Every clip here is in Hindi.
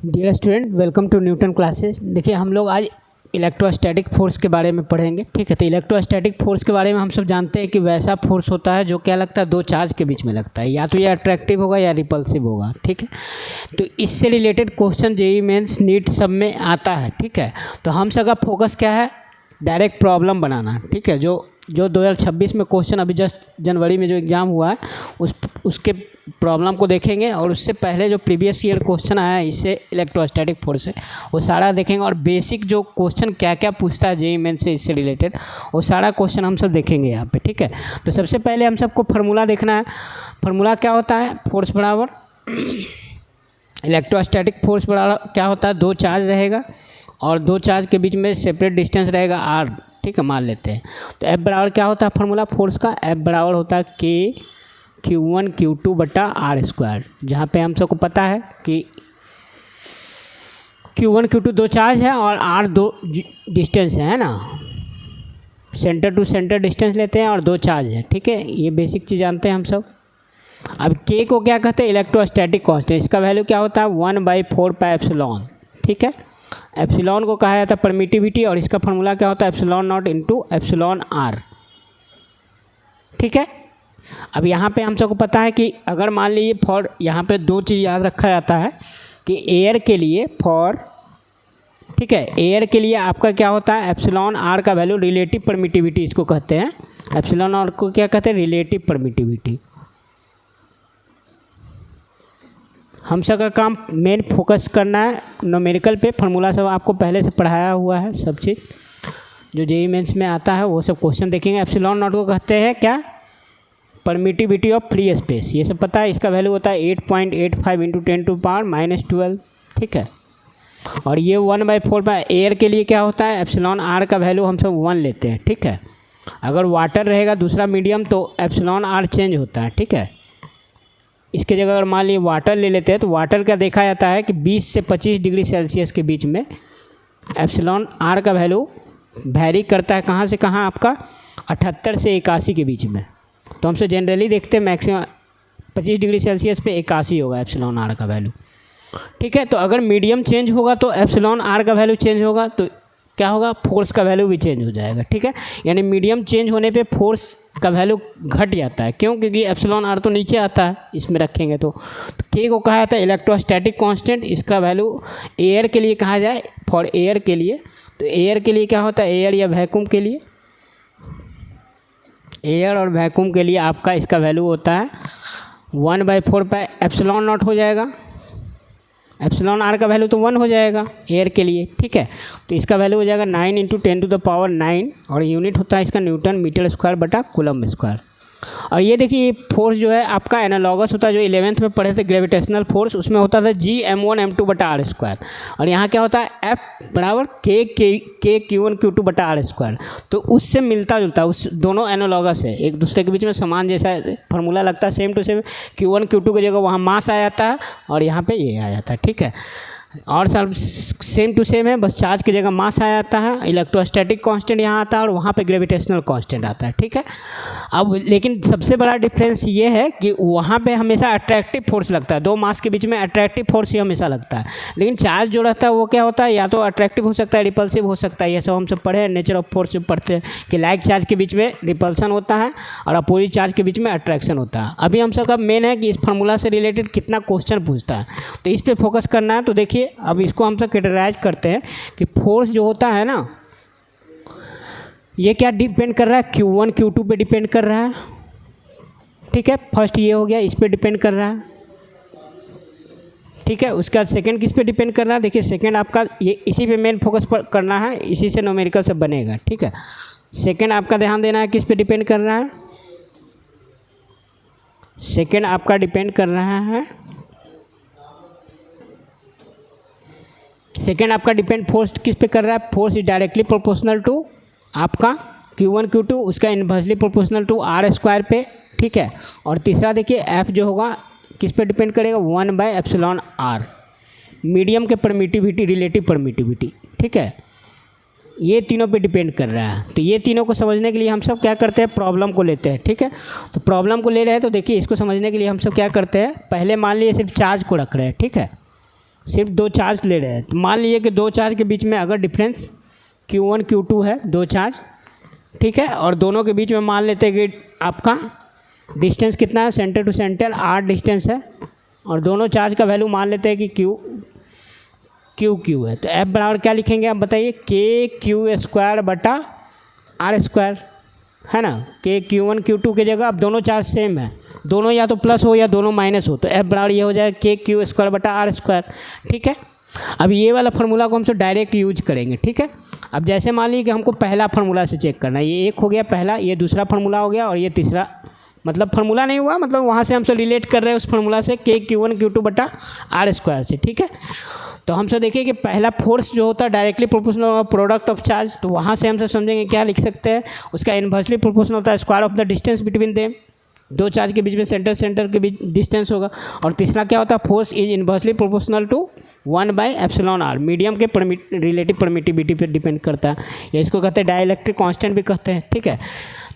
Dear student, welcome to Newton classes. देखिए, हम लोग आज इलेक्ट्रोस्टैटिक फोर्स के बारे में पढ़ेंगे। ठीक है, तो इलेक्ट्रोस्टैटिक फोर्स के बारे में हम सब जानते हैं कि वैसा फोर्स होता है जो क्या लगता है, दो चार्ज के बीच में लगता है, या तो ये अट्रैक्टिव होगा या रिपल्सिव होगा। ठीक है, तो इससे related question JEE mains NEET सब में आता है। ठीक है, तो हम सब का फोकस क्या है, डायरेक्ट प्रॉब्लम बनाना। ठीक है, जो 2026 में क्वेश्चन अभी जस्ट जनवरी में जो एग्ज़ाम हुआ है उसके प्रॉब्लम को देखेंगे, और उससे पहले जो प्रीवियस ईयर क्वेश्चन आया है इससे इलेक्ट्रोस्टैटिक फोर्स से वो सारा देखेंगे, और बेसिक जो क्वेश्चन क्या क्या पूछता है जेईई मेंस से इससे रिलेटेड वो सारा क्वेश्चन हम सब देखेंगे यहाँ पे। ठीक है, तो सबसे पहले हम सबको फार्मूला देखना है। फार्मूला क्या होता है, फोर्स बराबर इलेक्ट्रोस्टैटिक फोर्स बराबर क्या होता है, दो चार्ज रहेगा और दो चार्ज के बीच में सेपरेट डिस्टेंस रहेगा r। ठीक है, मान लेते हैं। तो F बराबर क्या होता है फार्मूला फोर्स का, F बराबर होता है K Q1 Q2 बटा आर स्क्वायर, जहाँ पे हम सबको पता है कि Q1 Q2 दो चार्ज है और R दो डिस्टेंस है ना, सेंटर टू सेंटर डिस्टेंस लेते हैं और दो चार्ज है। ठीक है, ये बेसिक चीज़ जानते हैं हम सब। अब K को क्या कहते हैं, इलेक्ट्रोस्टैटिक कांस्टेंट। इसका वैल्यू क्या होता है, 1/4 पाई एप्सिलॉन। ठीक है, एप्सिलॉन को कहा जाता है परमिटिविटी, और इसका फार्मूला क्या होता है, epsilon naught into epsilon R. ठीक है, अब यहाँ पे हम सबको पता है कि अगर मान लीजिए फॉर, यहाँ पे दो चीज़ याद रखा जाता है कि एयर के लिए फॉर, ठीक है, एयर के लिए आपका क्या होता है, एप्सिलॉन आर का वैल्यू रिलेटिव परमिटिविटी इसको कहते हैं। एप्सिलॉन आर को क्या कहते हैं, रिलेटिव परमिटिविटी। हम सब का काम मेन फोकस करना है न्यूमेरिकल पे। फार्मूला सब आपको पहले से पढ़ाया हुआ है, सब चीज़ जो जेईई मेंस में आता है वो सब क्वेश्चन देखेंगे। एप्सिलॉन नॉट को कहते हैं क्या, परमिटिविटी ऑफ फ्री स्पेस, ये सब पता है। इसका वैल्यू होता है 8.85 इंटू 10⁻⁻12। ठीक है, और ये 1/4 पाई एयर के लिए क्या होता है, एप्सिलॉन आर का वैल्यू हम सब 1 लेते हैं। ठीक है, अगर वाटर रहेगा दूसरा मीडियम तो एप्सिलॉन आर चेंज होता है। ठीक है, इसके जगह अगर मान लीजिए वाटर ले लेते हैं तो वाटर का देखा जाता है कि 20 से 25 डिग्री सेल्सियस के बीच में एप्सिलॉन आर का वैल्यू वैरी करता है। कहाँ से कहाँ, आपका 78 से 81 के बीच में। तो हमसे जनरली देखते हैं मैक्सिमम 25 डिग्री सेल्सियस पे 81 होगा एप्सिलॉन आर का वैल्यू। ठीक है, तो अगर मीडियम चेंज होगा तो एप्सिलॉन आर का वैल्यू चेंज होगा, तो क्या होगा, फोर्स का वैल्यू भी चेंज हो जाएगा। ठीक है, यानी मीडियम चेंज होने पे फोर्स का वैल्यू घट जाता है। क्यों, क्योंकि एप्सिलॉन आर तो नीचे आता है इसमें रखेंगे तो के को कहा जाता है इलेक्ट्रोस्टैटिक कांस्टेंट। इसका वैल्यू एयर के लिए कहा जाए, फॉर एयर के लिए, तो एयर के लिए क्या होता है, एयर या वैक्यूम के लिए, एयर और वैक्यूम के लिए आपका इसका वैल्यू होता है 1/4 पाई एप्सिलॉन नॉट हो जाएगा। एप्सिलॉन आर का वैल्यू तो 1 हो जाएगा एयर के लिए। ठीक है, तो इसका वैल्यू हो जाएगा 9 इंटू 10⁻⁹, और यूनिट होता है इसका न्यूटन मीटर स्क्वायर बटा कूलम स्क्वायर। और ये देखिए, ये फोर्स जो है आपका एनालॉगस होता है, जो 11th में पढ़े थे ग्रेविटेशनल फोर्स, उसमें होता था G m1 m2 बटा आर स्क्वायर, और यहाँ क्या होता है F बराबर K Q1 Q2 बटा आर स्क्वायर। तो उससे मिलता जुलता है, उस दोनों एनालॉगस है, एक दूसरे के बीच में समान जैसा फार्मूला लगता है, same to same. Q1 Q2 की जगह वहाँ मास आ जाता है और यहाँ पे ये आ जाता है। ठीक है, और सब सेम टू सेम है, बस चार्ज की जगह मास आ जाता है। इलेक्ट्रोस्टैटिक कांस्टेंट यहाँ आता है और वहाँ पे ग्रेविटेशनल कांस्टेंट आता है। ठीक है, अब लेकिन सबसे बड़ा डिफरेंस ये है कि वहाँ पे हमेशा अट्रैक्टिव फोर्स लगता है, दो मास के बीच में अट्रैक्टिव फोर्स ही हमेशा लगता है। लेकिन चार्ज जो रहता है वो क्या होता है, या तो अट्रैक्टिव हो सकता है, रिपल्सिव हो सकता है। ये सब हम सब पढ़े हैं, नेचर ऑफ फोर्स पढ़ते हैं कि लाइक चार्ज के बीच में रिपल्सन होता है और अपोजिट चार्ज के बीच में अट्रैक्शन होता है। अभी हम सब का मेन है कि इस फार्मूला से रिलेटेड कितना क्वेश्चन पूछता है, तो इस पर फोकस करना है। तो देखिए, अब इसको हम सब कैटेगराइज करते हैं कि फोर्स जो होता है ना, ये क्या डिपेंड कर रहा है, Q1 Q2 पे डिपेंड कर रहा है। ठीक है, फर्स्ट ये हो गया, इस पे डिपेंड कर रहा है। ठीक है, उसके बाद सेकंड किस पे डिपेंड कर रहा है, देखिए सेकंड आपका ये इसी पे मेन फोकस पर करना है, इसी से न्यूमेरिकल सब बनेगा। ठीक है, सेकंड आपका ध्यान देना है किस पे डिपेंड कर रहा है, सेकंड आपका डिपेंड कर रहा है, सेकेंड आपका डिपेंड फोर्स किस पे कर रहा है, force is directly proportional to आपका Q1 Q2, उसका inversely proportional to R square पे। ठीक है, और तीसरा देखिए F जो होगा किस पे डिपेंड करेगा, 1/εr, मीडियम के परमिटिविटी, रिलेटिव परमिटिविटी। ठीक है, ये तीनों पे डिपेंड कर रहा है। तो ये तीनों को समझने के लिए हम सब क्या करते हैं, प्रॉब्लम को लेते हैं। ठीक है, तो प्रॉब्लम को ले रहे हैं तो देखिए, इसको समझने के लिए हम सब क्या करते हैं, पहले मान लीजिए सिर्फ चार्ज को रख रहे हैं। ठीक है, सिर्फ दो चार्ज ले रहे हैं। तो मान लीजिए कि दो चार्ज के बीच में अगर डिफरेंस Q1 Q2 है, दो चार्ज, ठीक है, और दोनों के बीच में मान लेते हैं कि आपका डिस्टेंस कितना है, centre to centre R distance है, और दोनों चार्ज का वैल्यू मान लेते हैं कि Q है। तो F बराबर क्या लिखेंगे आप बताइए, KQ² बटा R², है ना। Q1 Q2 की जगह अब दोनों चार्ज सेम है, दोनों या तो प्लस हो या दोनों माइनस हो, तो F बराबर ये हो जाएगा KQ² बटा R², ठीक है। अब ये वाला फार्मूला को हम सब डायरेक्ट यूज करेंगे, ठीक है। अब जैसे मान लीजिए कि हमको पहला फार्मूला से चेक करना है, ये एक हो गया पहला, ये दूसरा फार्मूला हो गया, और ये तीसरा, मतलब फार्मूला नहीं हुआ, मतलब वहाँ से हम सब रिलेट कर रहे हैं उस फार्मूला से Q1 Q2 बटा R² से, ठीक है। तो हम सब देखिए कि पहला फोर्स जो होता है डायरेक्टली प्रोपोर्शनल होगा प्रोडक्ट ऑफ चार्ज, तो वहाँ से हम सब समझेंगे क्या लिख सकते हैं, उसका इन्वर्सली प्रोपोर्शनल होता है square of the distance between them, दो चार्ज के बीच में सेंटर के बीच डिस्टेंस होगा। और तीसरा क्या होता है, force is inversely proportional to 1/ε/r, medium के रिलेटिव परमिटिविटी पर डिपेंड करता है, या इसको कहते हैं डाइलेक्ट्रिक कांस्टेंट भी कहते हैं, ठीक है।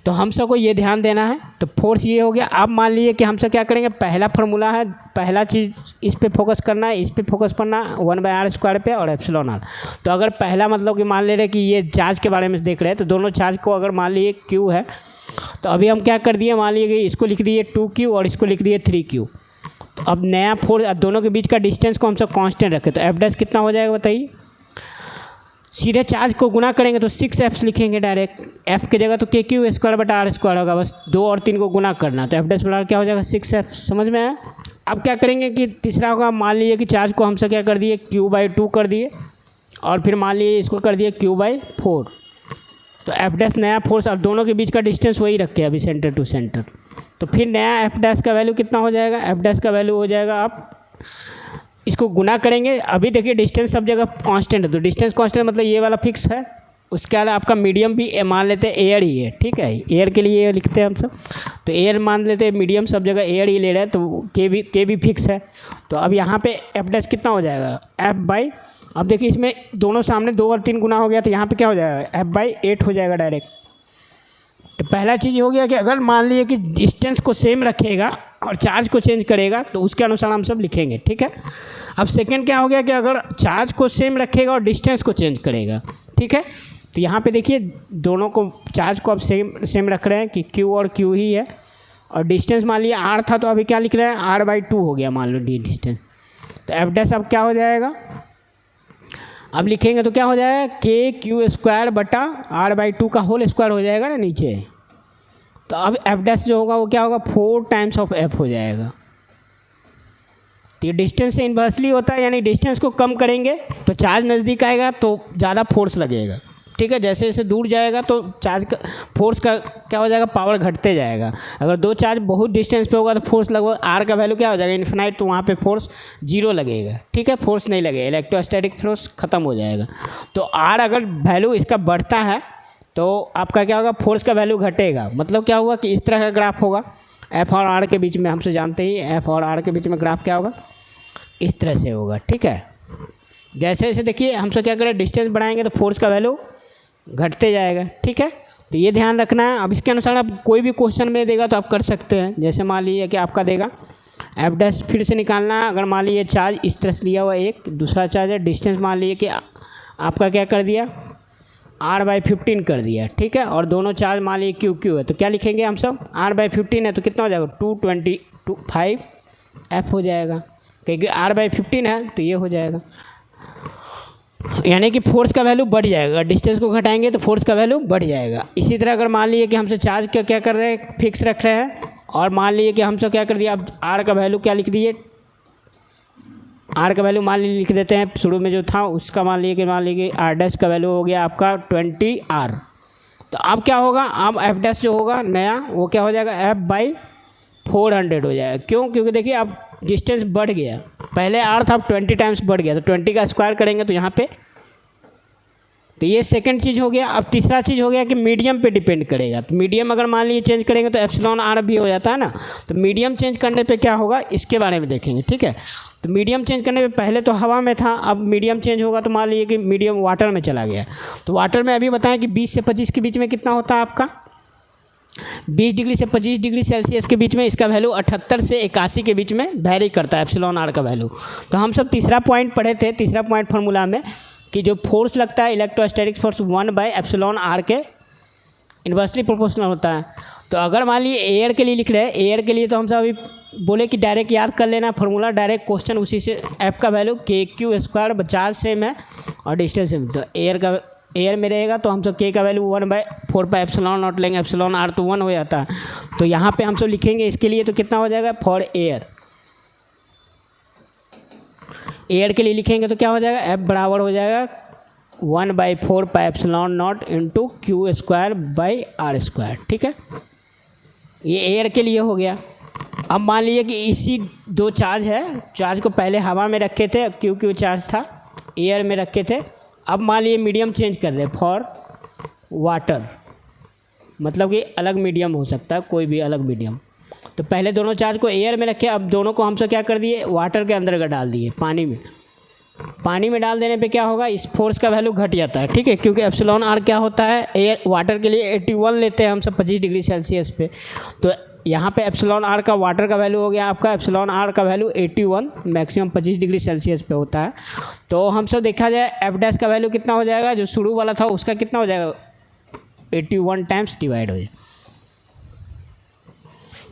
तो हम सबको ये ध्यान देना है। तो फोर्स ये हो गया। अब मान लीजिए कि हम सब क्या करेंगे, पहला फार्मूला है, पहला चीज़ इस पे फोकस करना है, इस पे फोकस करना 1/r² पे और ε/r। तो अगर पहला मतलब कि मान ले रहे कि ये चार्ज के बारे में देख रहे हैं, तो दोनों चार्ज को अगर मान लीजिए Q है, तो अभी हम क्या कर दिए, मान लीजिए कि इसको लिख दिए 2Q और इसको लिख दिए 3Q। तो अब नया फोर्स, दोनों के बीच का डिस्टेंस को हम सब कांस्टेंट रखें, तो F' कितना हो जाएगा बताइए। सीधे चार्ज को गुना करेंगे तो 6F लिखेंगे डायरेक्ट, F की जगह तो KQ² बटा R² होगा, बस 2 और 3 को गुना करना, तो F' बराबर क्या हो जाएगा 6F। समझ में आया। अब क्या करेंगे कि तीसरा होगा, मान लीजिए कि चार्ज को हम सब क्या कर दिए Q/2 कर दिए, और फिर मान लीजिए इसको कर दिए Q/4, तो F' नया फोर्स, और दोनों के बीच का डिस्टेंस वही रखे अभी सेंटर टू सेंटर, तो फिर नया F' का वैल्यू कितना हो जाएगा, F' का वैल्यू हो जाएगा, आप इसको गुना करेंगे। अभी देखिए डिस्टेंस सब जगह कांस्टेंट है, तो डिस्टेंस कांस्टेंट मतलब ये वाला फिक्स है, उसके अलावा आपका मीडियम भी मान लेते हैं एयर ही है, ठीक है, एयर के लिए ये लिखते हैं हम सब, तो एयर मान लेते हैं, मीडियम सब जगह एयर ही ले रहे हैं, तो के भी फिक्स है। तो अब यहाँ पे F' कितना हो जाएगा, F/, अब देखिए इसमें दोनों सामने 2 और 3 गुना हो गया, तो यहाँ पे क्या हो जाएगा, F/8 हो जाएगा डायरेक्ट। तो पहला चीज़ हो गया कि अगर मान लीजिए कि डिस्टेंस को सेम रखेगा और चार्ज को चेंज करेगा, तो उसके अनुसार हम सब लिखेंगे, ठीक है। अब सेकंड क्या हो गया कि अगर चार्ज को सेम रखेगा और डिस्टेंस को चेंज करेगा, ठीक है। तो यहाँ पे देखिए दोनों को, चार्ज को अब सेम रख रहे हैं कि Q और Q ही है, और डिस्टेंस मान लिया R था, तो अभी क्या लिख रहे हैं, R/2 हो गया मान लो डिस्टेंस। तो F' अब क्या हो जाएगा, अब लिखेंगे तो क्या हो जाएगा, KQ² बटा R/2 का होल स्क्वायर हो जाएगा ना नीचे। तो अब F' जो होगा वो क्या होगा, 4 टाइम्स ऑफ F हो जाएगा। तो ये डिस्टेंस से इन्वर्सली होता है, यानी डिस्टेंस को कम करेंगे तो चार्ज नज़दीक आएगा तो ज़्यादा फोर्स लगेगा, ठीक है। जैसे जैसे दूर जाएगा तो चार्ज का फोर्स का क्या हो जाएगा, पावर घटते जाएगा। अगर दो चार्ज बहुत डिस्टेंस पे होगा तो फोर्स लगभग R का वैल्यू क्या हो जाएगा, इन्फिनाइट, तो वहाँ पे फोर्स 0 लगेगा, ठीक है, फोर्स नहीं लगेगा, इलेक्ट्रोस्टैटिक फोर्स ख़त्म हो जाएगा। तो R अगर वैल्यू इसका बढ़ता है तो आपका क्या होगा, फोर्स का वैल्यू घटेगा। मतलब क्या हुआ कि इस तरह का ग्राफ होगा, F और R के बीच में, हमसे जानते ही F और R के बीच में ग्राफ क्या होगा, इस तरह से होगा, ठीक है। जैसे जैसे देखिए हम सब क्या करें, डिस्टेंस बढ़ाएंगे तो फोर्स का वैल्यू घटते जाएगा, ठीक है। तो ये ध्यान रखना है। अब इसके अनुसार आप कोई भी क्वेश्चन में देगा तो आप कर सकते हैं। जैसे मान लीजिए कि आपका देगा F' फिर से निकालना है। अगर मान लीजिए चार्ज इस तरह से लिया हुआ एक, दूसरा चार्ज है, डिस्टेंस मान लीजिए कि आपका क्या कर दिया, R/15 कर दिया, ठीक है, और दोनों चार्ज मान लीजिए Q है, तो क्या लिखेंगे हम सब, R/15 है तो कितना हो जाएगा, 225F हो जाएगा, क्योंकि R/15 है तो ये हो जाएगा, यानी कि फोर्स का वैल्यू बढ़ जाएगा। डिस्टेंस को घटाएंगे तो फोर्स का वैल्यू बढ़ जाएगा। इसी तरह अगर मान लीजिए कि हमसे चार्ज का क्या कर रहे हैं, फिक्स रख रहे हैं, और मान लीजिए कि हमसे क्या कर दिया, अब R का वैल्यू क्या लिख दिए, R का वैल्यू मान लीजिए लिख देते हैं, शुरू में जो था उसका मान लीजिए कि R' का वैल्यू हो गया आपका 20R। तो अब क्या होगा, अब F' जो होगा नया वो क्या हो जाएगा, F/400 हो जाएगा। क्यों, क्योंकि देखिए अब डिस्टेंस बढ़ गया, पहले R था, अब 20 टाइम्स बढ़ गया, तो 20 का स्क्वायर करेंगे तो यहाँ पे, तो ये सेकंड चीज़ हो गया। अब तीसरा चीज़ हो गया कि मीडियम पे डिपेंड करेगा। तो मीडियम अगर मान लीजिए चेंज करेंगे तो ε/r भी हो जाता है ना। तो मीडियम चेंज करने पे क्या होगा, इसके बारे में देखेंगे, ठीक है। तो मीडियम चेंज करने पे पहले तो हवा में था, अब मीडियम चेंज होगा तो मान लीजिए कि मीडियम वाटर में चला गया। तो वाटर में अभी बताएं कि 20 से 25 के बीच में कितना होता है आपका, 20 डिग्री से 25 डिग्री सेल्सियस के बीच में इसका वैल्यू 78 से 81 के बीच में वेरी करता है एप्सिलॉन आर का वैल्यू। तो हम सब तीसरा पॉइंट पढ़े थे, तीसरा पॉइंट फार्मूला में कि जो फोर्स लगता है इलेक्ट्रोस्टैटिक फोर्स 1/एप्सिलॉन आर के इन्वर्सली प्रोपोर्शनल होता है। तो अगर मान लीजिए एयर के लिए लिख रहे हैं, एयर के लिए तो हम सब अभी बोले कि डायरेक्ट याद कर लेना फार्मूला, डायरेक्ट क्वेश्चन उसी से, एफ का वैल्यू KQ² चार्ज सेम है और डिस्टेंस सेम। तो एयर में रहेगा तो हम सब के का वैल्यू 1/4πε0 लेंगे, एप्सिलॉन आर तो 1 हो जाता है। तो यहाँ पे हम सब लिखेंगे इसके लिए तो कितना हो जाएगा, फॉर एयर के लिए लिखेंगे तो क्या हो जाएगा, एफ बराबर हो जाएगा 1/4πε0 इंटू Q²/R²। ठीक है, ये एयर के लिए हो गया। अब मान लीजिए कि इसी दो चार्ज है, चार्ज को पहले हवा में रखे थे, क्यू चार्ज था, एयर में रखे थे। अब मान लीजिए मीडियम चेंज कर रहे हैं फॉर वाटर, मतलब कि अलग मीडियम हो सकता है, कोई भी अलग मीडियम। तो पहले दोनों चार्ज को एयर में रखे, अब दोनों को हमसे क्या कर दिए, वाटर के अंदर डाल दिए, पानी में। पानी में डाल देने पे क्या होगा, इस फोर्स का वैल्यू घट जाता है। ठीक है, क्योंकि एप्सिलॉन आर क्या होता है, एयर वाटर के लिए 81 लेते हैं हम सब 25 डिग्री सेल्सियस पे। तो यहाँ पे एप्सिलॉन आर का वाटर का वैल्यू हो गया आपका, एप्सिलॉन आर का वैल्यू 81, मैक्सिमम 25 डिग्री सेल्सियस पे होता है। तो हम सब देखा जाए एफ डैश का वैल्यू कितना हो जाएगा, जो शुरू वाला था उसका कितना हो जाएगा, 81 टाइम्स डिवाइड हो जाए।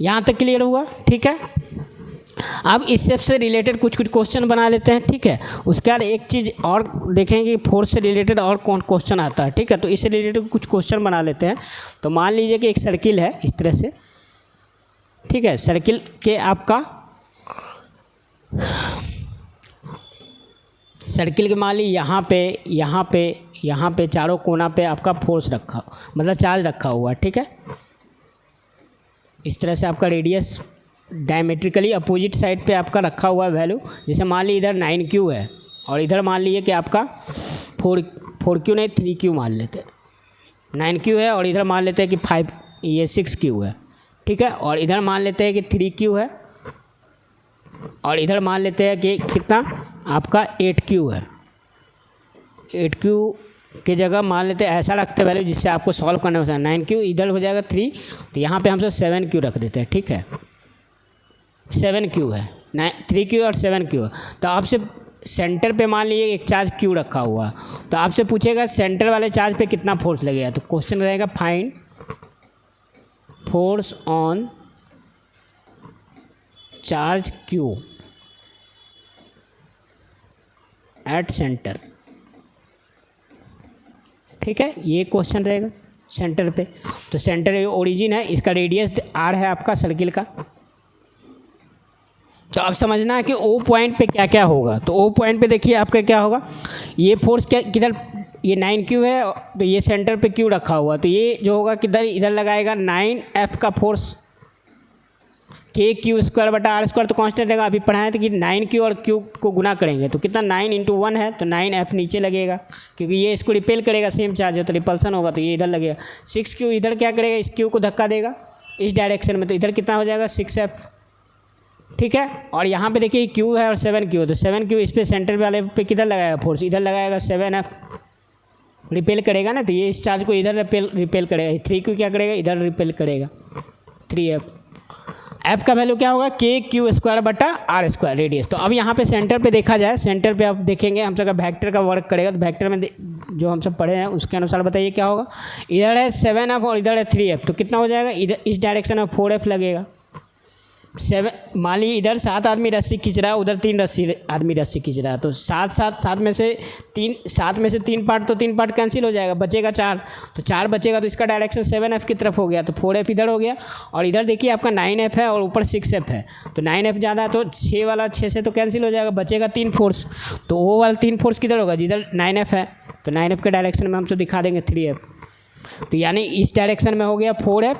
यहाँ तक क्लियर हुआ। ठीक है, अब इस स्टेप से रिलेटेड कुछ क्वेश्चन बना लेते हैं। ठीक है, उसके बाद एक चीज़ और देखेंगे, फोर्स से रिलेटेड और कौन क्वेश्चन आता है। ठीक है, तो इससे रिलेटेड कुछ क्वेश्चन बना लेते हैं। तो मान लीजिए कि एक सर्किल है इस तरह से। ठीक है, सर्किल के आपका सर्किल के मान लीजिए यहाँ पे चारों कोना पे आपका फोर्स रखा, मतलब चार्ज रखा हुआ है। ठीक है, इस तरह से आपका रेडियस डायमेट्रिकली अपोजिट साइड पे आपका रखा हुआ है वैल्यू। जैसे मान लीजिए इधर 9Q है और इधर मान लीजिए कि आपका 4Q नहीं 3Q मान लेते हैं। 9Q है और इधर मान लेते हैं कि 6Q है। ठीक है, और इधर मान लेते हैं कि 3Q है और इधर मान लेते हैं कि कितना आपका 8Q है। 8Q की जगह मान लेते हैं ऐसा रखते हैं वैल्यू जिससे आपको सॉल्व करना होता है। 9Q इधर हो जाएगा 3, तो यहाँ पे हम सब 7Q रख देते हैं। ठीक है, 7Q है, 3Q और 7Q है। तो आपसे सेंटर पे मान लीजिए एक चार्ज Q रखा हुआ, तो आपसे पूछेगा सेंटर वाले चार्ज पे कितना फोर्स लगेगा। तो क्वेश्चन रहेगा find force on charge Q at centre. ठीक है, ये क्वेश्चन रहेगा सेंटर पे। तो सेंटर ओरिजिन है, इसका रेडियस R है आपका सर्किल का। तो अब समझना है कि O पॉइंट पे क्या क्या होगा। तो O पॉइंट पे देखिए आपका क्या होगा, ये फोर्स क्या किधर, ये 9Q है तो ये सेंटर पे Q रखा हुआ, तो ये जो होगा किधर, इधर लगाएगा 9F का फोर्स KQ²/R²। तो कांस्टेंट रहेगा, अभी पढ़ाए थे कि 9Q और Q को गुना करेंगे तो कितना 9 × 1 है, तो 9F नीचे लगेगा क्योंकि ये इसको रिपेल करेगा, सेम चार्ज है तो रिपल्सन होगा, तो ये इधर लगेगा। 6Q इधर क्या करेगा, इस Q को धक्का देगा इस डायरेक्शन में, तो इधर कितना हो जाएगा 6F। ठीक है, और यहाँ पे देखिए Q है और 7Q, तो 7Q इस पे सेंटर वाले पे किधर लगाएगा फोर्स, इधर लगाएगा 7F, रिपेल करेगा ना, तो ये इस चार्ज को इधर रिपेल करेगा। 3Q क्या करेगा, इधर रिपेल करेगा 3F। F का वैल्यू क्या होगा, KQ²/R² रेडियस। तो अब यहाँ पे सेंटर पे देखा जाए, सेंटर पे आप देखेंगे हम सबका वेक्टर का वर्क करेगा। तो वेक्टर में जो हम सब पढ़े हैं उसके अनुसार बताइए क्या होगा। इधर है 7F और इधर है 3F, तो कितना हो जाएगा, इधर इस डायरेक्शन में 4F लगेगा। 7 मान लीजिए इधर 7 आदमी रस्सी खींच रहा है, उधर 3 आदमी रस्सी खींच रहा है, तो 7 में से 3 पार्ट, तो 3 पार्ट कैंसिल हो जाएगा, बचेगा 4, तो 4 बचेगा, तो इसका डायरेक्शन 7F की तरफ हो गया, तो 4F इधर हो गया। और इधर देखिए आपका 9F है और ऊपर 6F है, तो 9F ज़्यादा है तो 6 वाला 6 से तो कैंसिल हो जाएगा, बचेगा 3 फोर्स। तो वो वाला 3 फोर्स किधर होगा, जिधर 9F है, तो 9F के डायरेक्शन में हम तो दिखा देंगे 3F। तो यानी इस डायरेक्शन में हो गया 4F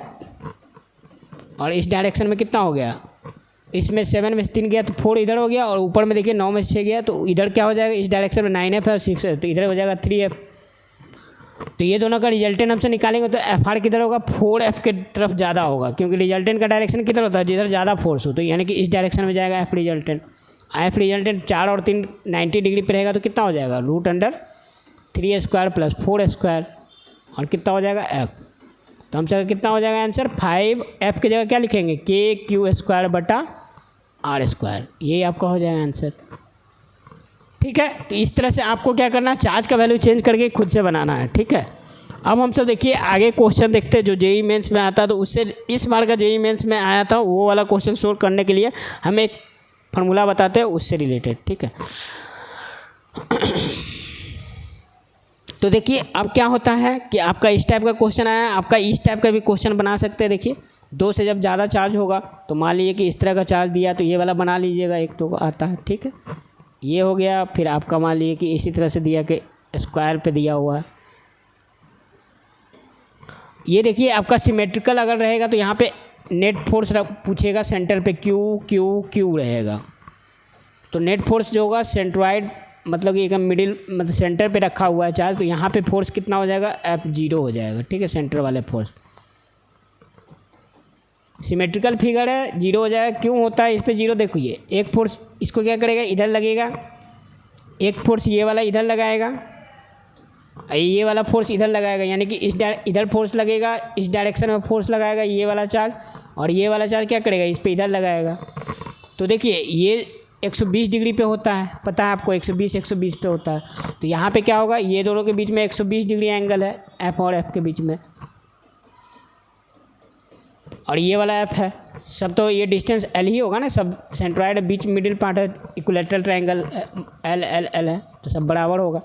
और इस डायरेक्शन में कितना हो गया, इसमें 7 में से 3 गया तो 4 इधर हो गया, और ऊपर में देखिए 9 में से 6 गया, तो इधर क्या हो जाएगा, इस डायरेक्शन में 9F है और 6 है, तो इधर हो जाएगा 3F। तो ये दोनों का रिजल्टेंट हमसे निकालेंगे तो FR किधर होगा, 4F के तरफ ज़्यादा होगा, क्योंकि रिजल्टेंट का डायरेक्शन किधर होता है, जिधर ज़्यादा फोर्स हो, तो यानी कि इस डायरेक्शन में जाएगा F रिजल्टेंट। 4 और 3 90 डिग्री पर रहेगा, तो कितना हो जाएगा, √3² + 4² और कितना हो जाएगा F। तो हमसे कितना हो जाएगा आंसर 5F की जगह क्या लिखेंगे KQ² ये आपका हो जाएगा आंसर। ठीक है, तो इस तरह से आपको क्या करना है, चार्ज का वैल्यू चेंज करके खुद से बनाना है। ठीक है, अब हम सब देखिए आगे क्वेश्चन देखते हैं जो जेईई मेंस में आता है। तो उससे इस बार का जेईई मेंस में आया था वो वाला क्वेश्चन सोल्व करने के लिए हमें एक फार्मूला बताते हैं उससे रिलेटेड। ठीक है, तो देखिए अब क्या होता है कि आपका इस टाइप का क्वेश्चन आया, आपका इस टाइप का भी क्वेश्चन बना सकते हैं। देखिए 2 से जब ज़्यादा चार्ज होगा तो मान लीजिए कि इस तरह का चार्ज दिया तो ये वाला बना लीजिएगा, एक तो आता है। ठीक है, ये हो गया। फिर आपका मान लीजिए कि इसी तरह से दिया कि स्क्वायर पे दिया हुआ है। ये देखिए आपका सिमेट्रिकल अगर रहेगा तो यहाँ पे नेट फोर्स पूछेगा, सेंटर पे क्यू रहेगा। तो नेट फोर्स जो होगा सेंट्रॉइड मतलब कि एकदम मिडिल मतलब सेंटर पे रखा हुआ है चार्ज, तो यहाँ पे फोर्स कितना हो जाएगा F0 हो जाएगा। ठीक है, सेंटर वाले फोर्स सिमेट्रिकल फिगर है 0 हो जाएगा। क्यों होता है इस पर 0? देखो ये एक फोर्स इसको क्या करेगा, इधर लगेगा, एक फोर्स ये वाला इधर लगाएगा, ये वाला फोर्स इधर लगाएगा, यानी कि इधर फोर्स लगेगा, इस डायरेक्शन में फोर्स लगाएगा ये वाला चार्ज, और ये वाला चार्ज क्या करेगा, इस पे इधर लगाएगा। तो देखिए ये 120 डिग्री पे होता है, पता है आपको 120 पे होता है। तो यहाँ पे क्या होगा, ये दोनों के बीच में 120 डिग्री एंगल है F और F के बीच में, और ये वाला F है सब, तो ये डिस्टेंस L ही होगा ना, सब सेंट्रॉइड बीच मिडिल पार्ट है, इक्विलेटरल ट्रायंगल L है, तो सब बराबर होगा।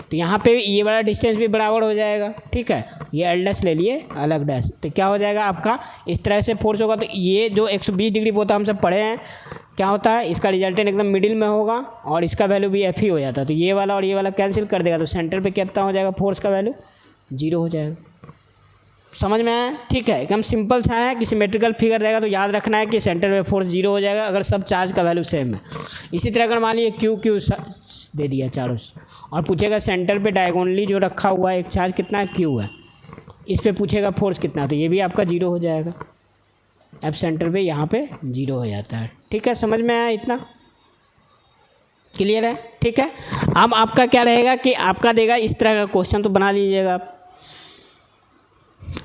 तो यहाँ पे ये वाला डिस्टेंस भी बराबर हो जाएगा। ठीक है, ये L' ले लिए अलग डैश, तो क्या हो जाएगा आपका इस तरह से फोर्स होगा। तो ये जो 120 डिग्री होता है हम सब पढ़े हैं, क्या होता है इसका रिजल्टेंट एकदम मिडिल में होगा और इसका वैल्यू भी F ही हो जाता है। तो ये वाला और ये वाला कैंसिल कर देगा, तो सेंटर पे कितना हो जाएगा, फोर्स का वैल्यू 0 हो जाएगा। समझ में आया? ठीक है, एकदम सिंपल सा है कि सिमेट्रिकल फिगर रहेगा तो याद रखना है कि सेंटर पे फोर्स 0 हो जाएगा अगर सब चार्ज का वैल्यू सेम है। इसी तरह अगर मान लीजिए क्यू दे दिया चारों से और पूछेगा सेंटर पे डायगोनली जो रखा हुआ है एक चार्ज कितना है, क्यू है, इस पे पूछेगा फोर्स कितना, तो ये भी आपका 0 हो जाएगा। F सेंटर पे यहाँ पे 0 हो जाता है। ठीक है, समझ में आया? इतना क्लियर है? ठीक है, अब आपका क्या रहेगा कि आपका देगा इस तरह का क्वेश्चन, तो बना लीजिएगा आप।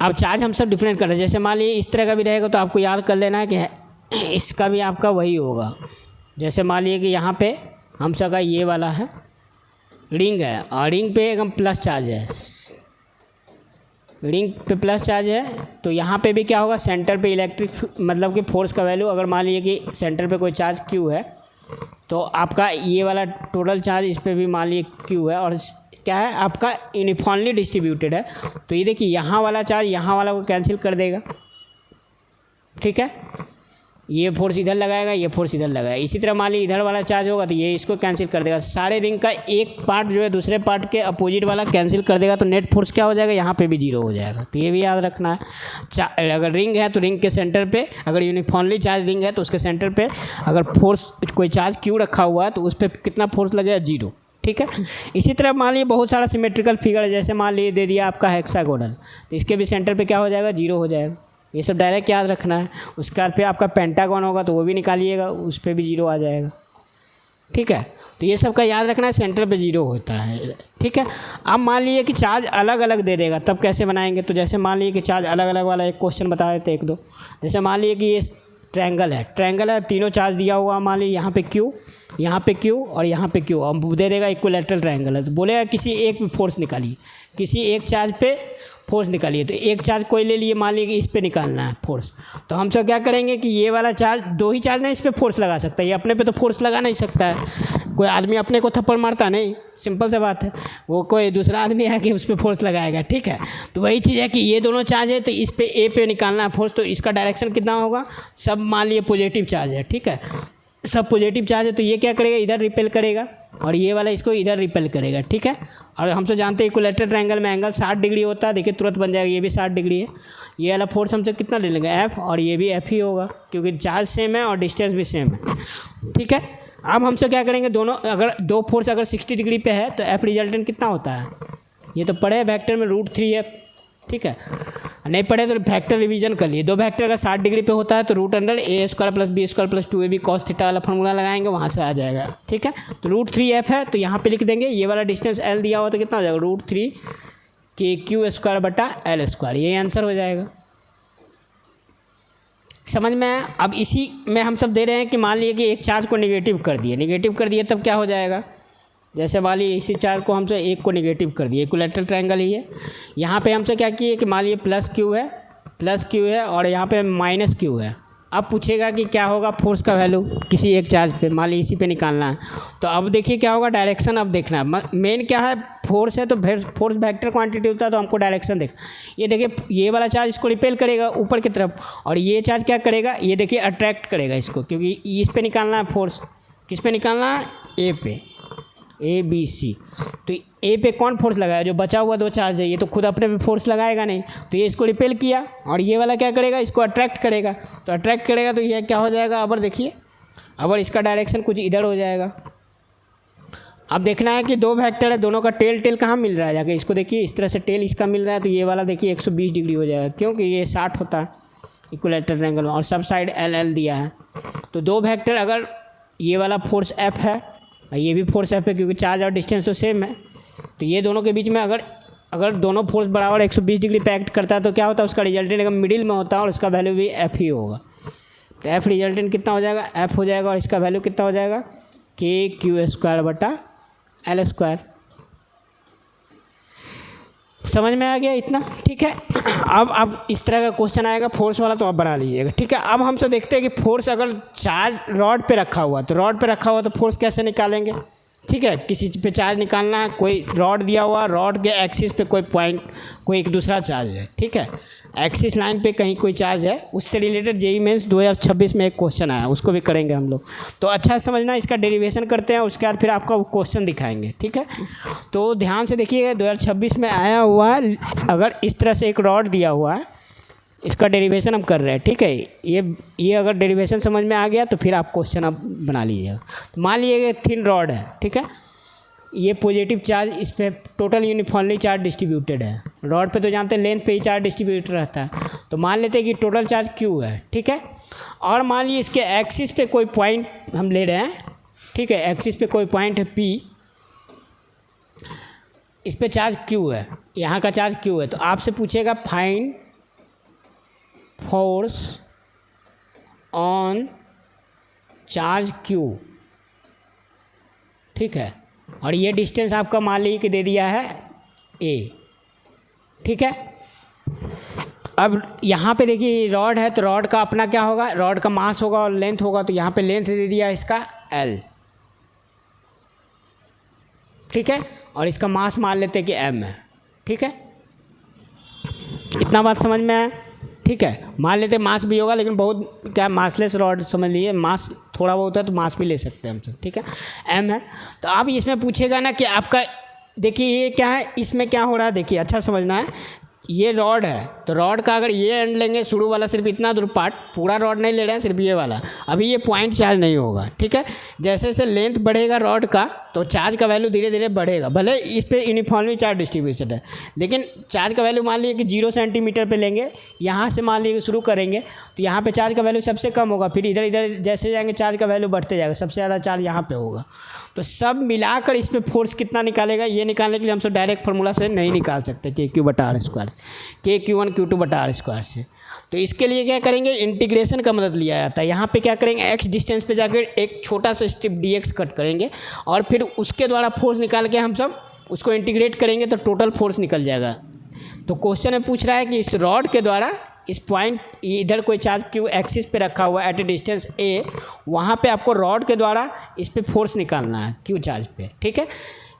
अब चार्ज हम सब डिफरेंट कर रहे हैं, जैसे मान लीजिए इस तरह का भी रहेगा तो आपको याद कर लेना है कि इसका भी आपका वही होगा। जैसे मान लीजिए कि यहाँ पे हम सब का ये वाला है रिंग है और रिंग पे एकदम प्लस चार्ज है, रिंग पे प्लस चार्ज है, तो यहाँ पे भी क्या होगा, सेंटर पे इलेक्ट्रिक मतलब कि फोर्स का वैल्यू, अगर मान लीजिए कि सेंटर पे कोई चार्ज क्यू है तो आपका ये वाला टोटल चार्ज इस पर भी मान लीजिए क्यू है, और क्या है आपका यूनिफॉर्मली डिस्ट्रीब्यूटेड है। तो ये देखिए यहाँ वाला चार्ज यहाँ वाला को कैंसिल कर देगा। ठीक है, ये फोर्स इधर लगाएगा, ये फोर्स इधर लगाएगा। इसी तरह मान लीजिए इधर वाला चार्ज होगा तो ये इसको कैंसिल कर देगा। सारे रिंग का एक पार्ट जो है दूसरे पार्ट के अपोजिट वाला कैंसिल कर देगा, तो नेट फोर्स क्या हो जाएगा, यहाँ पे भी 0 हो जाएगा। तो ये भी याद रखना है। अगर रिंग है तो रिंग के सेंटर पे, अगर यूनिफॉर्मली चार्ज रिंग है तो उसके सेंटर पे अगर फोर्स कोई चार्ज क्यू रखा हुआ है तो उस पर कितना फोर्स लगेगा, 0। ठीक है, इसी तरह मान लीजिए बहुत सारा सिमेट्रिकल फिगर है, जैसे मान लीजिए दे दिया आपका हेक्सागोनल, तो इसके भी सेंटर पे क्या हो जाएगा, 0 हो जाएगा। ये सब डायरेक्ट याद रखना है। उसके बाद फिर आपका पेंटागन होगा तो वो भी निकालिएगा, उस पर भी 0 आ जाएगा। ठीक है, तो ये सब का याद रखना है, सेंटर पे 0 होता है। ठीक है, अब मान लीजिए कि चार्ज अलग अलग दे देगा, तब कैसे बनाएंगे? तो जैसे मान लीजिए कि चार्ज अलग अलग वाला एक क्वेश्चन बता देते एक दो। जैसे मान लीजिए कि ये ट्रायंगल है, तीनों चार्ज दिया हुआ, मान लीजिए यहाँ पे क्यू, यहाँ पे क्यू और यहाँ पे क्यू, अब दे देगा इक्विलेटरल ट्रायंगल है, तो बोलेगा किसी एक पे फोर्स निकालिए, किसी एक चार्ज पे फोर्स निकालिए। तो एक चार्ज कोई ले लिए, मान लीजिए कि इस पे निकालना है फोर्स, तो हम सब क्या करेंगे कि ये वाला चार्ज, 2 ही चार्ज ना इस पे फोर्स लगा सकता है, ये अपने पे तो फोर्स लगा नहीं सकता है। कोई आदमी अपने को थप्पड़ मारता नहीं, सिंपल सा बात है, वो कोई दूसरा आदमी है कि उस पर फोर्स लगाएगा। ठीक है, तो वही चीज़ है कि ये दोनों चार्ज है तो इस पे ए पे निकालना है फोर्स, तो इसका डायरेक्शन कितना होगा, सब मान लिए पॉजिटिव चार्ज है। ठीक है, सब पॉजिटिव चार्ज है तो ये क्या करेगा, इधर रिपेल करेगा और ये वाला इसको इधर रिपेल करेगा। ठीक है, और हम तो जानते हैं इक्विलेटरल ट्रायंगल में एंगल 60 डिग्री होता है, देखिए तुरंत बन जाएगा, ये भी 60 डिग्री है। ये वाला फोर्स हमसे कितना ले लेंगे, F, और ये भी F ही होगा क्योंकि चार्ज सेम है और डिस्टेंस भी सेम है। ठीक है, अब हमसे क्या करेंगे, दोनों अगर दो फोर्स अगर 60 डिग्री पे है तो F रिजल्टेंट कितना होता है, ये तो पढ़े वेक्टर में √3F। ठीक है, नहीं पढ़े तो फैक्टर रिवीजन कर लिए। 2 फैक्टर अगर 60 डिग्री पे होता है तो √A² + B² + 2AB cos theta वाला फॉर्मूला लगाएंगे, वहाँ से आ जाएगा। ठीक है, तो √3F है तो यहाँ पे लिख देंगे, ये वाला डिस्टेंस L दिया हुआ तो कितना हो जाएगा, √3 KQ² ये आंसर हो जाएगा। समझ में आया? अब इसी में हम सब दे रहे हैं कि मान लीजिए कि एक चार्ज को निगेटिव कर दिए तब क्या हो जाएगा। जैसे मान लीजिए इसी चार्ज को हमसे एक को निगेटिव कर दिए, इक्विलैटरल ट्रायंगल ही है। यहाँ पे हमसे क्या किए कि मान लीजिए प्लस क्यू है और यहाँ पे माइनस क्यू है। अब पूछेगा कि क्या होगा फोर्स का वैल्यू किसी एक चार्ज पे, मान लीजिए इसी पे निकालना है। तो अब देखिए क्या होगा, डायरेक्शन अब देखना है। मेन क्या है, फोर्स है तो फोर्स वेक्टर क्वांटिटी होता है, तो हमको डायरेक्शन देख। ये देखिए ये वाला चार्ज इसको रिपेल करेगा ऊपर की तरफ, और ये चार्ज क्या करेगा, ये देखिए अट्रैक्ट करेगा इसको, क्योंकि इस पे निकालना है फोर्स। किस पे निकालना है, ए पे, ABC। तो ए पे कौन फोर्स लगाया, जो बचा हुआ दो चार्ज है, ये तो खुद अपने पे फोर्स लगाएगा नहीं, तो ये इसको रिपेल किया, और ये वाला क्या करेगा, इसको अट्रैक्ट करेगा। तो अट्रैक्ट करेगा तो ये क्या हो जाएगा, अबर देखिए, अबर इसका डायरेक्शन कुछ इधर हो जाएगा। अब देखना है कि दो वेक्टर है, दोनों का टेल कहाँ मिल रहा है, जाके इसको देखिए, इस तरह से टेल इसका मिल रहा है, तो ये वाला देखिए 120 डिग्री हो जाएगा, क्योंकि ये 60 होता है इक्विलैटरल ट्रायंगल में, और सब साइड LL दिया है। तो दो वेक्टर, अगर ये वाला फोर्स F है, ये भी फोर्स F है, क्योंकि चार्ज और डिस्टेंस तो सेम है, तो ये दोनों के बीच में अगर दोनों फोर्स बराबर 120 डिग्री पे एक्ट करता है, तो क्या होता है, उसका रिजल्टेंट अगर मिडिल में होता है, और उसका वैल्यू भी F ही होगा। तो F रिजल्टेंट कितना हो जाएगा, F हो जाएगा, और इसका वैल्यू कितना हो जाएगा, KQ²/L²। समझ में आ गया इतना, ठीक है। अब इस तरह का क्वेश्चन आएगा फोर्स वाला, तो आप बना लीजिएगा, ठीक है। अब हमसे देखते हैं कि फोर्स अगर चार्ज रॉड पे रखा हुआ, तो फोर्स कैसे निकालेंगे, ठीक है। किसी पे चार्ज निकालना है, कोई रॉड दिया हुआ, रॉड के एक्सिस पे कोई एक दूसरा चार्ज है, ठीक है। एक्सिस लाइन पे कहीं कोई चार्ज है, उससे रिलेटेड JEE मेंस 2026 में एक क्वेश्चन आया, उसको भी करेंगे हम लोग। तो अच्छा समझना, इसका डेरिवेशन करते हैं, उसके बाद फिर आपका क्वेश्चन दिखाएंगे, ठीक है। तो ध्यान से देखिएगा, 2026 में आया हुआ है, अगर इस तरह से एक रॉड दिया हुआ है, इसका डेरिवेशन हम कर रहे हैं, ठीक है। ये अगर डेरिवेशन समझ में आ गया तो फिर आप क्वेश्चन आप बना लीजिएगा। तो मान लीजिए थिन रॉड है, ठीक है, ये पॉजिटिव चार्ज, इस पर टोटल यूनिफॉर्मली चार्ज डिस्ट्रीब्यूटेड है। रॉड पे तो जानते हैं लेंथ पे ही चार्ज डिस्ट्रीब्यूटेड रहता है, तो मान लेते हैं कि टोटल चार्ज Q है, ठीक है। और मान लीजिए इसके एक्सिस पे कोई पॉइंट हम ले रहे हैं, ठीक है, एक्सिस पे कोई पॉइंट है P, इस पे चार्ज Q है, यहाँ का चार्ज Q है। तो आपसे पूछेगा find force on charge Q, ठीक है। और ये डिस्टेंस आपका मान लीजिए कि दे दिया है A, ठीक है। अब यहाँ पे देखिए रॉड है, तो रॉड का अपना क्या होगा, रॉड का मास होगा और लेंथ होगा, तो यहाँ पे लेंथ दे दिया इसका L, ठीक है। और इसका मास मान लेते हैं कि M है, ठीक है। इतना बात समझ में आया, ठीक है। मान लेते मास भी होगा, लेकिन बहुत क्या मासलेस रॉड समझ लीजिए, मास थोड़ा बहुत है तो मास भी ले सकते हैं हम सब, ठीक है। M है, तो अब इसमें पूछेगा ना कि आपका, देखिए ये क्या है, इसमें क्या हो रहा है, देखिए अच्छा समझना है। ये रॉड है, तो रॉड का अगर ये एंड लेंगे, शुरू वाला सिर्फ इतना दूर पार्ट, पूरा रॉड नहीं ले रहे हैं, सिर्फ ये वाला, अभी ये पॉइंट चार्ज नहीं होगा, ठीक है। जैसे जैसे लेंथ बढ़ेगा रॉड का, तो चार्ज का वैल्यू धीरे धीरे बढ़ेगा। भले इस पर यूनिफॉर्मली चार्ज डिस्ट्रीब्यूशन है, लेकिन चार्ज का वैल्यू मान लीजिए कि 0 सेंटीमीटर पे लेंगे, यहाँ से मान लीजिए शुरू करेंगे, तो यहाँ पे चार्ज का वैल्यू सबसे कम होगा, फिर इधर इधर जैसे जाएंगे चार्ज का वैल्यू बढ़ते जाएगा, सबसे ज़्यादा चार्ज यहाँ पे होगा। तो सब मिलाकर इस पर फोर्स कितना निकालेगा, ये निकालने के लिए हम सब डायरेक्ट फार्मूला से नहीं निकाल सकते, KQ/R², KQ1 Q2/R² से। तो इसके लिए क्या करेंगे, इंटीग्रेशन का मदद लिया जाता है। यहाँ पे क्या करेंगे, x डिस्टेंस पे जाकर एक छोटा सा स्ट्रिप dx कट करेंगे, और फिर उसके द्वारा फोर्स निकाल के हम सब उसको इंटीग्रेट करेंगे, तो टोटल फोर्स निकल जाएगा। तो क्वेश्चन में पूछ रहा है कि इस रॉड के द्वारा इस पॉइंट, इधर कोई चार्ज Q एक्सिस पे रखा हुआ है एट ए डिस्टेंस A, वहाँ पे आपको रॉड के द्वारा इस पे फोर्स निकालना है Q चार्ज पे, ठीक है।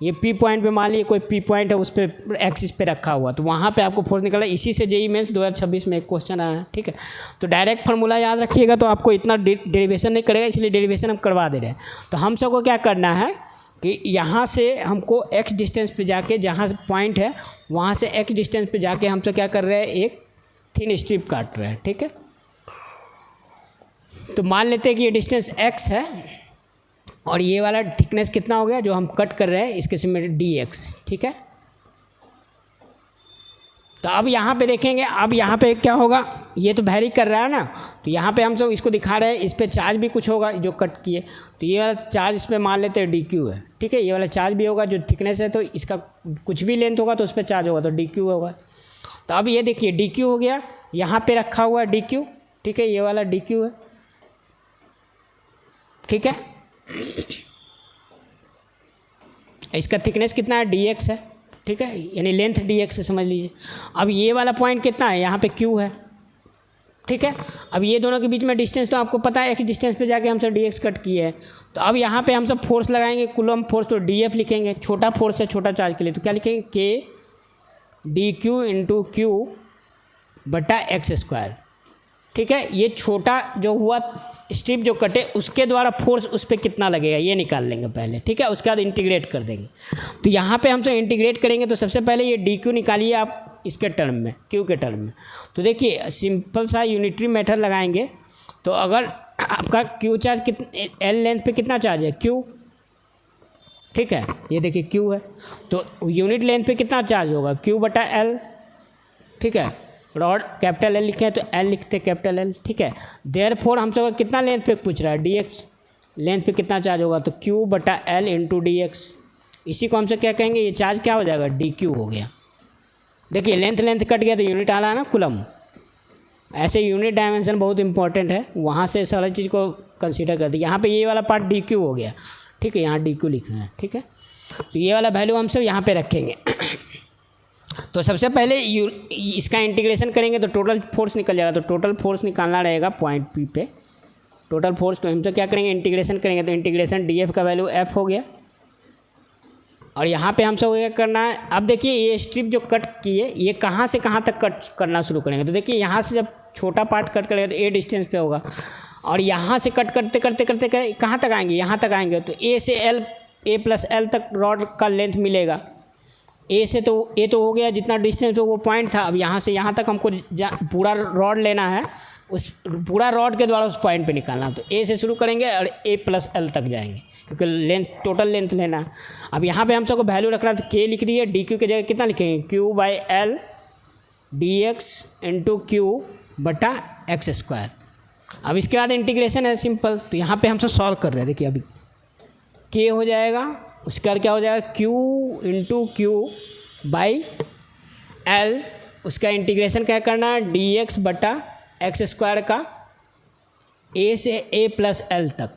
ये P पॉइंट पे मान लीजिए कोई P पॉइंट है, उस पर एक्सिस पे रखा हुआ, तो वहाँ पे आपको फोर्स निकालना है। इसी से JEE मेंस 2026 में एक क्वेश्चन आया है, ठीक है। तो डायरेक्ट फार्मूला याद रखिएगा, तो आपको इतना डेरिवेशन नहीं करेगा, इसलिए डेरिवेशन हम करवा दे रहे हैं। तो हम सबको क्या करना है कि यहाँ से हमको x डिस्टेंस पे जाके, जहाँ पॉइंट है वहाँ से x डिस्टेंस पे जाके हम सब क्या कर रहे हैं, एक थिन स्ट्रिप काट रहे हैं, ठीक है। तो मान लेते हैं कि ये डिस्टेंस x है, और ये वाला थिकनेस कितना हो गया जो हम कट कर रहे हैं, इसके सिमेट्री dx, ठीक है। तो अब यहाँ पे देखेंगे, अब यहाँ पे क्या होगा, ये तो वैरी कर रहा है ना, तो यहाँ पे हम सब इसको दिखा रहे हैं, इस पर चार्ज भी कुछ होगा जो कट किए, तो ये वाला चार्ज इस पर मान लेते हैं DQ है, ठीक है। ये वाला चार्ज भी होगा जो थिकनेस है, तो इसका कुछ भी लेंथ होगा तो उस पर चार्ज होगा, तो DQ होगा। तो अब ये देखिए DQ हो गया, यहाँ पे रखा हुआ है DQ, ठीक है, ये वाला DQ है, ठीक है। इसका थिकनेस कितना है, DX है, ठीक है, यानी लेंथ DX है, समझ लीजिए। अब ये वाला पॉइंट कितना है, यहाँ पे Q है, ठीक है। अब ये दोनों के बीच में डिस्टेंस तो आपको पता है, एक डिस्टेंस पे जाके हम सब DX कट किए हैं। तो अब यहाँ पे हम सब फोर्स लगाएंगे, कूलम फोर्स, तो DF लिखेंगे, छोटा फोर्स है छोटा चार्ज के लिए, तो क्या लिखेंगे, K DQ इंटू Q बटा x², ठीक है। ये छोटा जो हुआ स्ट्रिप जो कटे उसके द्वारा फोर्स उस पर कितना लगेगा ये निकाल लेंगे पहले, ठीक है, उसके बाद इंटीग्रेट कर देंगे। तो यहाँ पे हम सब इंटीग्रेट करेंगे, तो सबसे पहले ये DQ निकालिए आप इसके टर्म में, Q के टर्म में। तो देखिए सिंपल सा यूनिटरी मेथड लगाएंगे, तो अगर आपका Q चार्ज कितने L लेंथ पे कितना चार्ज है, Q, ठीक है, ये देखिए Q है, तो यूनिट लेंथ पे कितना चार्ज होगा, Q बटा L, ठीक है। रॉड कैपिटल L लिखे हैं तो L लिखते कैपिटल L, ठीक है। देयरफॉर हम सब कितना लेंथ पे पूछ रहा है, DX लेंथ पे कितना चार्ज होगा, तो Q बटा L इंटू DX। इसी को हम सब क्या कहेंगे, ये चार्ज क्या हो जाएगा, DQ हो गया। देखिए लेंथ कट गया तो यूनिट आ रहा है ना, कुलम। ऐसे यूनिट डायमेंशन बहुत इंपॉर्टेंट है, वहाँ से सारी चीज़ को कंसीडर कर दी। यहाँ पे ये वाला पार्ट DQ हो गया, ठीक है, यहाँ DQ लिख रहे हैं, ठीक है। तो ये वाला वैल्यू हम सब यहाँ पे रखेंगे। तो सबसे पहले इसका इंटीग्रेशन करेंगे तो टोटल फोर्स निकल जाएगा, तो टोटल फोर्स निकालना रहेगा पॉइंट P पे, टोटल फोर्स। तो हम तो क्या करेंगे, इंटीग्रेशन करेंगे, तो इंटीग्रेशन DF का वैल्यू F हो गया, और यहाँ पे हम सब क्या करना है, अब देखिए ये स्ट्रिप जो कट की है ये कहाँ से कहाँ तक कट करना शुरू करेंगे, तो देखिए यहाँ से जब छोटा पार्ट कट करेंगे तो A डिस्टेंस पे होगा, और यहाँ से कट करते करते करते कहाँ तक आएंगे, यहाँ तक आएंगे, तो A से L, A प्लस L तक रॉड का लेंथ मिलेगा। ए से तो ए तो हो गया जितना डिस्टेंस हो वो पॉइंट था, अब यहाँ से यहाँ तक हमको पूरा रॉड लेना है, उस पूरा रॉड के द्वारा उस पॉइंट पे निकालना। तो ए से शुरू करेंगे और A प्लस L तक जाएंगे, क्योंकि लेंथ टोटल लेंथ लेना है। अब यहाँ पे हम सबको वैल्यू रखना है, तो K लिख रही है, DQ की जगह कितना लिखेंगे, Q by L DX into Q बटा x²। अब इसके बाद इंटीग्रेशन है सिंपल, तो यहाँ पे हम सब सॉल्व कर रहे हैं। देखिए अभी K हो जाएगा, उसके बाद क्या हो जाएगा, Q into Q by L, उसका इंटीग्रेशन क्या करना है, DX बटा x² का A से A प्लस L तक।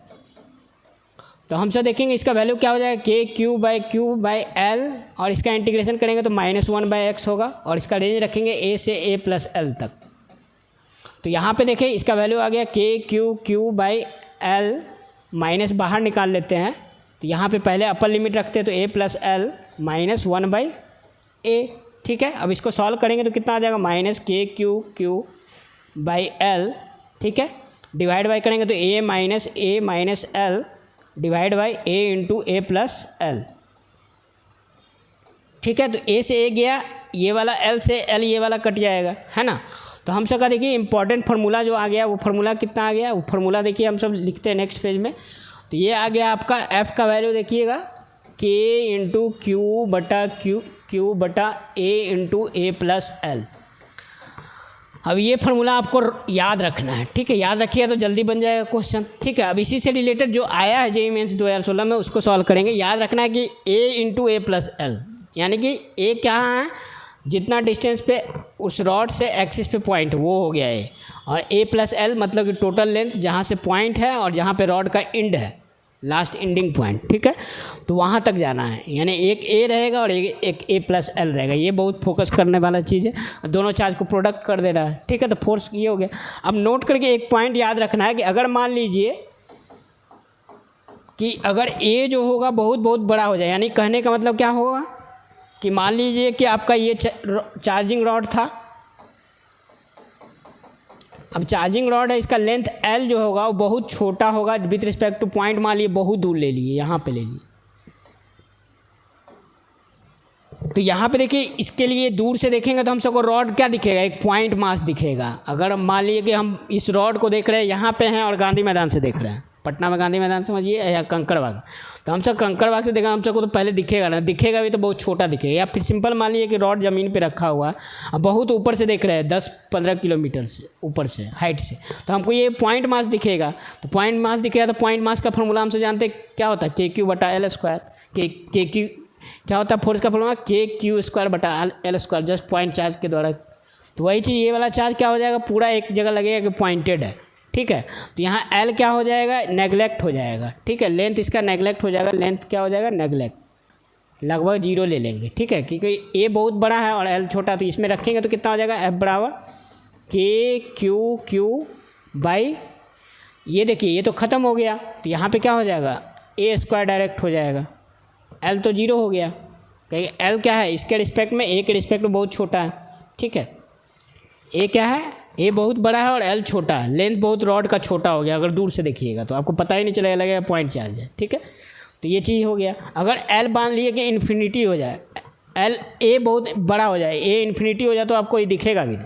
तो हम सब देखेंगे इसका वैल्यू क्या हो जाएगा, Q बाई L, और इसका इंटीग्रेशन करेंगे तो -1/x होगा, और इसका रेंज रखेंगे A से A प्लस L तक। तो यहाँ पे देखें इसका वैल्यू आ गया Q बाई L, माइनस बाहर निकाल लेते हैं, तो यहाँ पे पहले अपर लिमिट रखते हैं, तो A प्लस L -1/a, ठीक है। अब इसको सॉल्व करेंगे तो कितना आ जाएगा, -KQ बाई L, ठीक है। डिवाइड बाई करेंगे तो A minus L divide by A into A plus L, ठीक है। तो A से A गया, ये वाला L से L ये वाला कट जाएगा, है ना। तो हम सब का देखिए इंपॉर्टेंट फार्मूला जो आ गया, वो फार्मूला कितना आ गया, वो फार्मूला देखिए हम सब लिखते हैं नेक्स्ट पेज में। तो ये आ गया आपका F का वैल्यू, देखिएगा K इंटू Q बटा A into A plus L। अब ये फार्मूला आपको याद रखना है, ठीक है, याद रखिएगा तो जल्दी बन जाएगा क्वेश्चन, ठीक है। अब इसी से रिलेटेड जो आया है JEE मेंस 2016 में उसको सॉल्व करेंगे। याद रखना है कि A into A plus L, यानी कि A क्या है, जितना डिस्टेंस पे उस रॉड से एक्सिस पे पॉइंट वो हो गया है, और A प्लस L मतलब कि टोटल लेंथ जहाँ से पॉइंट है और जहाँ पे रॉड का एंड है, लास्ट एंडिंग पॉइंट, ठीक है। तो वहाँ तक जाना है, यानी एक A रहेगा और एक A प्लस L रहेगा। ये बहुत फोकस करने वाला चीज़ है, दोनों चार्ज को प्रोडक्ट कर दे रहा है, ठीक है। तो फोर्स ये हो गया। अब नोट करके एक पॉइंट याद रखना है कि अगर मान लीजिए कि अगर A जो होगा बहुत बहुत बड़ा हो जाए, यानी कहने का मतलब क्या होगा कि मान लीजिए कि आपका ये चार्जिंग रॉड था, अब चार्जिंग रॉड है, इसका लेंथ L जो होगा वो बहुत छोटा होगा विथ रिस्पेक्ट टू पॉइंट, मान लिए बहुत दूर ले लिए, यहाँ पे ले लिए। तो यहाँ पे देखिए इसके लिए दूर से देखेंगे तो हम सबको रॉड क्या दिखेगा, एक पॉइंट मास दिखेगा। अगर मान लीजिए कि हम इस रॉड को देख रहे हैं यहाँ पे हैं और गांधी मैदान से देख रहे हैं, पटना में गांधी मैदान समझिए या कंकड़बाग। तो हम सब कंकड़बाग से देखा, हम सबको तो पहले दिखेगा ना, दिखेगा भी तो बहुत छोटा दिखेगा। या फिर सिंपल मान लीजिए कि रॉड ज़मीन पे रखा हुआ अब बहुत ऊपर से देख रहे हैं 10-15 किलोमीटर से ऊपर से हाइट से, तो हमको ये पॉइंट मास दिखेगा। तो पॉइंट मास दिखेगा तो पॉइंट मास का फॉर्मूला हमसे जानते हैं क्या होता है, KQ/L²। के क्यू क्या होता है फोर्स का formula, KQ²/L², just point charge के द्वारा। तो वही चीज़ ये वाला चार्ज क्या हो जाएगा, पूरा एक जगह लगेगा कि पॉइंटेड है, ठीक है। तो यहाँ L क्या हो जाएगा, नेगलेक्ट हो जाएगा, ठीक है। लेंथ इसका नेगलेक्ट हो जाएगा, लेंथ क्या हो जाएगा, नेगलेक्ट, लगभग 0 ले लेंगे, ठीक है। क्योंकि A बहुत बड़ा है और L छोटा, तो इसमें रखेंगे तो कितना हो जाएगा, F=KQ/, ये देखिए ये तो ख़त्म हो गया, तो यहाँ पे क्या हो जाएगा, A² डायरेक्ट हो जाएगा, L तो 0 हो गया, क्योंकि L क्या है इसके रिस्पेक्ट में, A के रिस्पेक्ट में बहुत छोटा है, ठीक है। A क्या है, A बहुत बड़ा है और L छोटा है, लेंथ बहुत रॉड का छोटा हो गया। अगर दूर से देखिएगा तो आपको पता ही नहीं चलेगा, लगेगा पॉइंट चार्ज है, ठीक है। तो ये चीज़ हो गया। अगर L मान लिए कि इन्फिनिटी हो जाए, A बहुत बड़ा हो जाए, A इन्फिनिटी हो जाए तो आपको ये दिखेगा भी नहीं,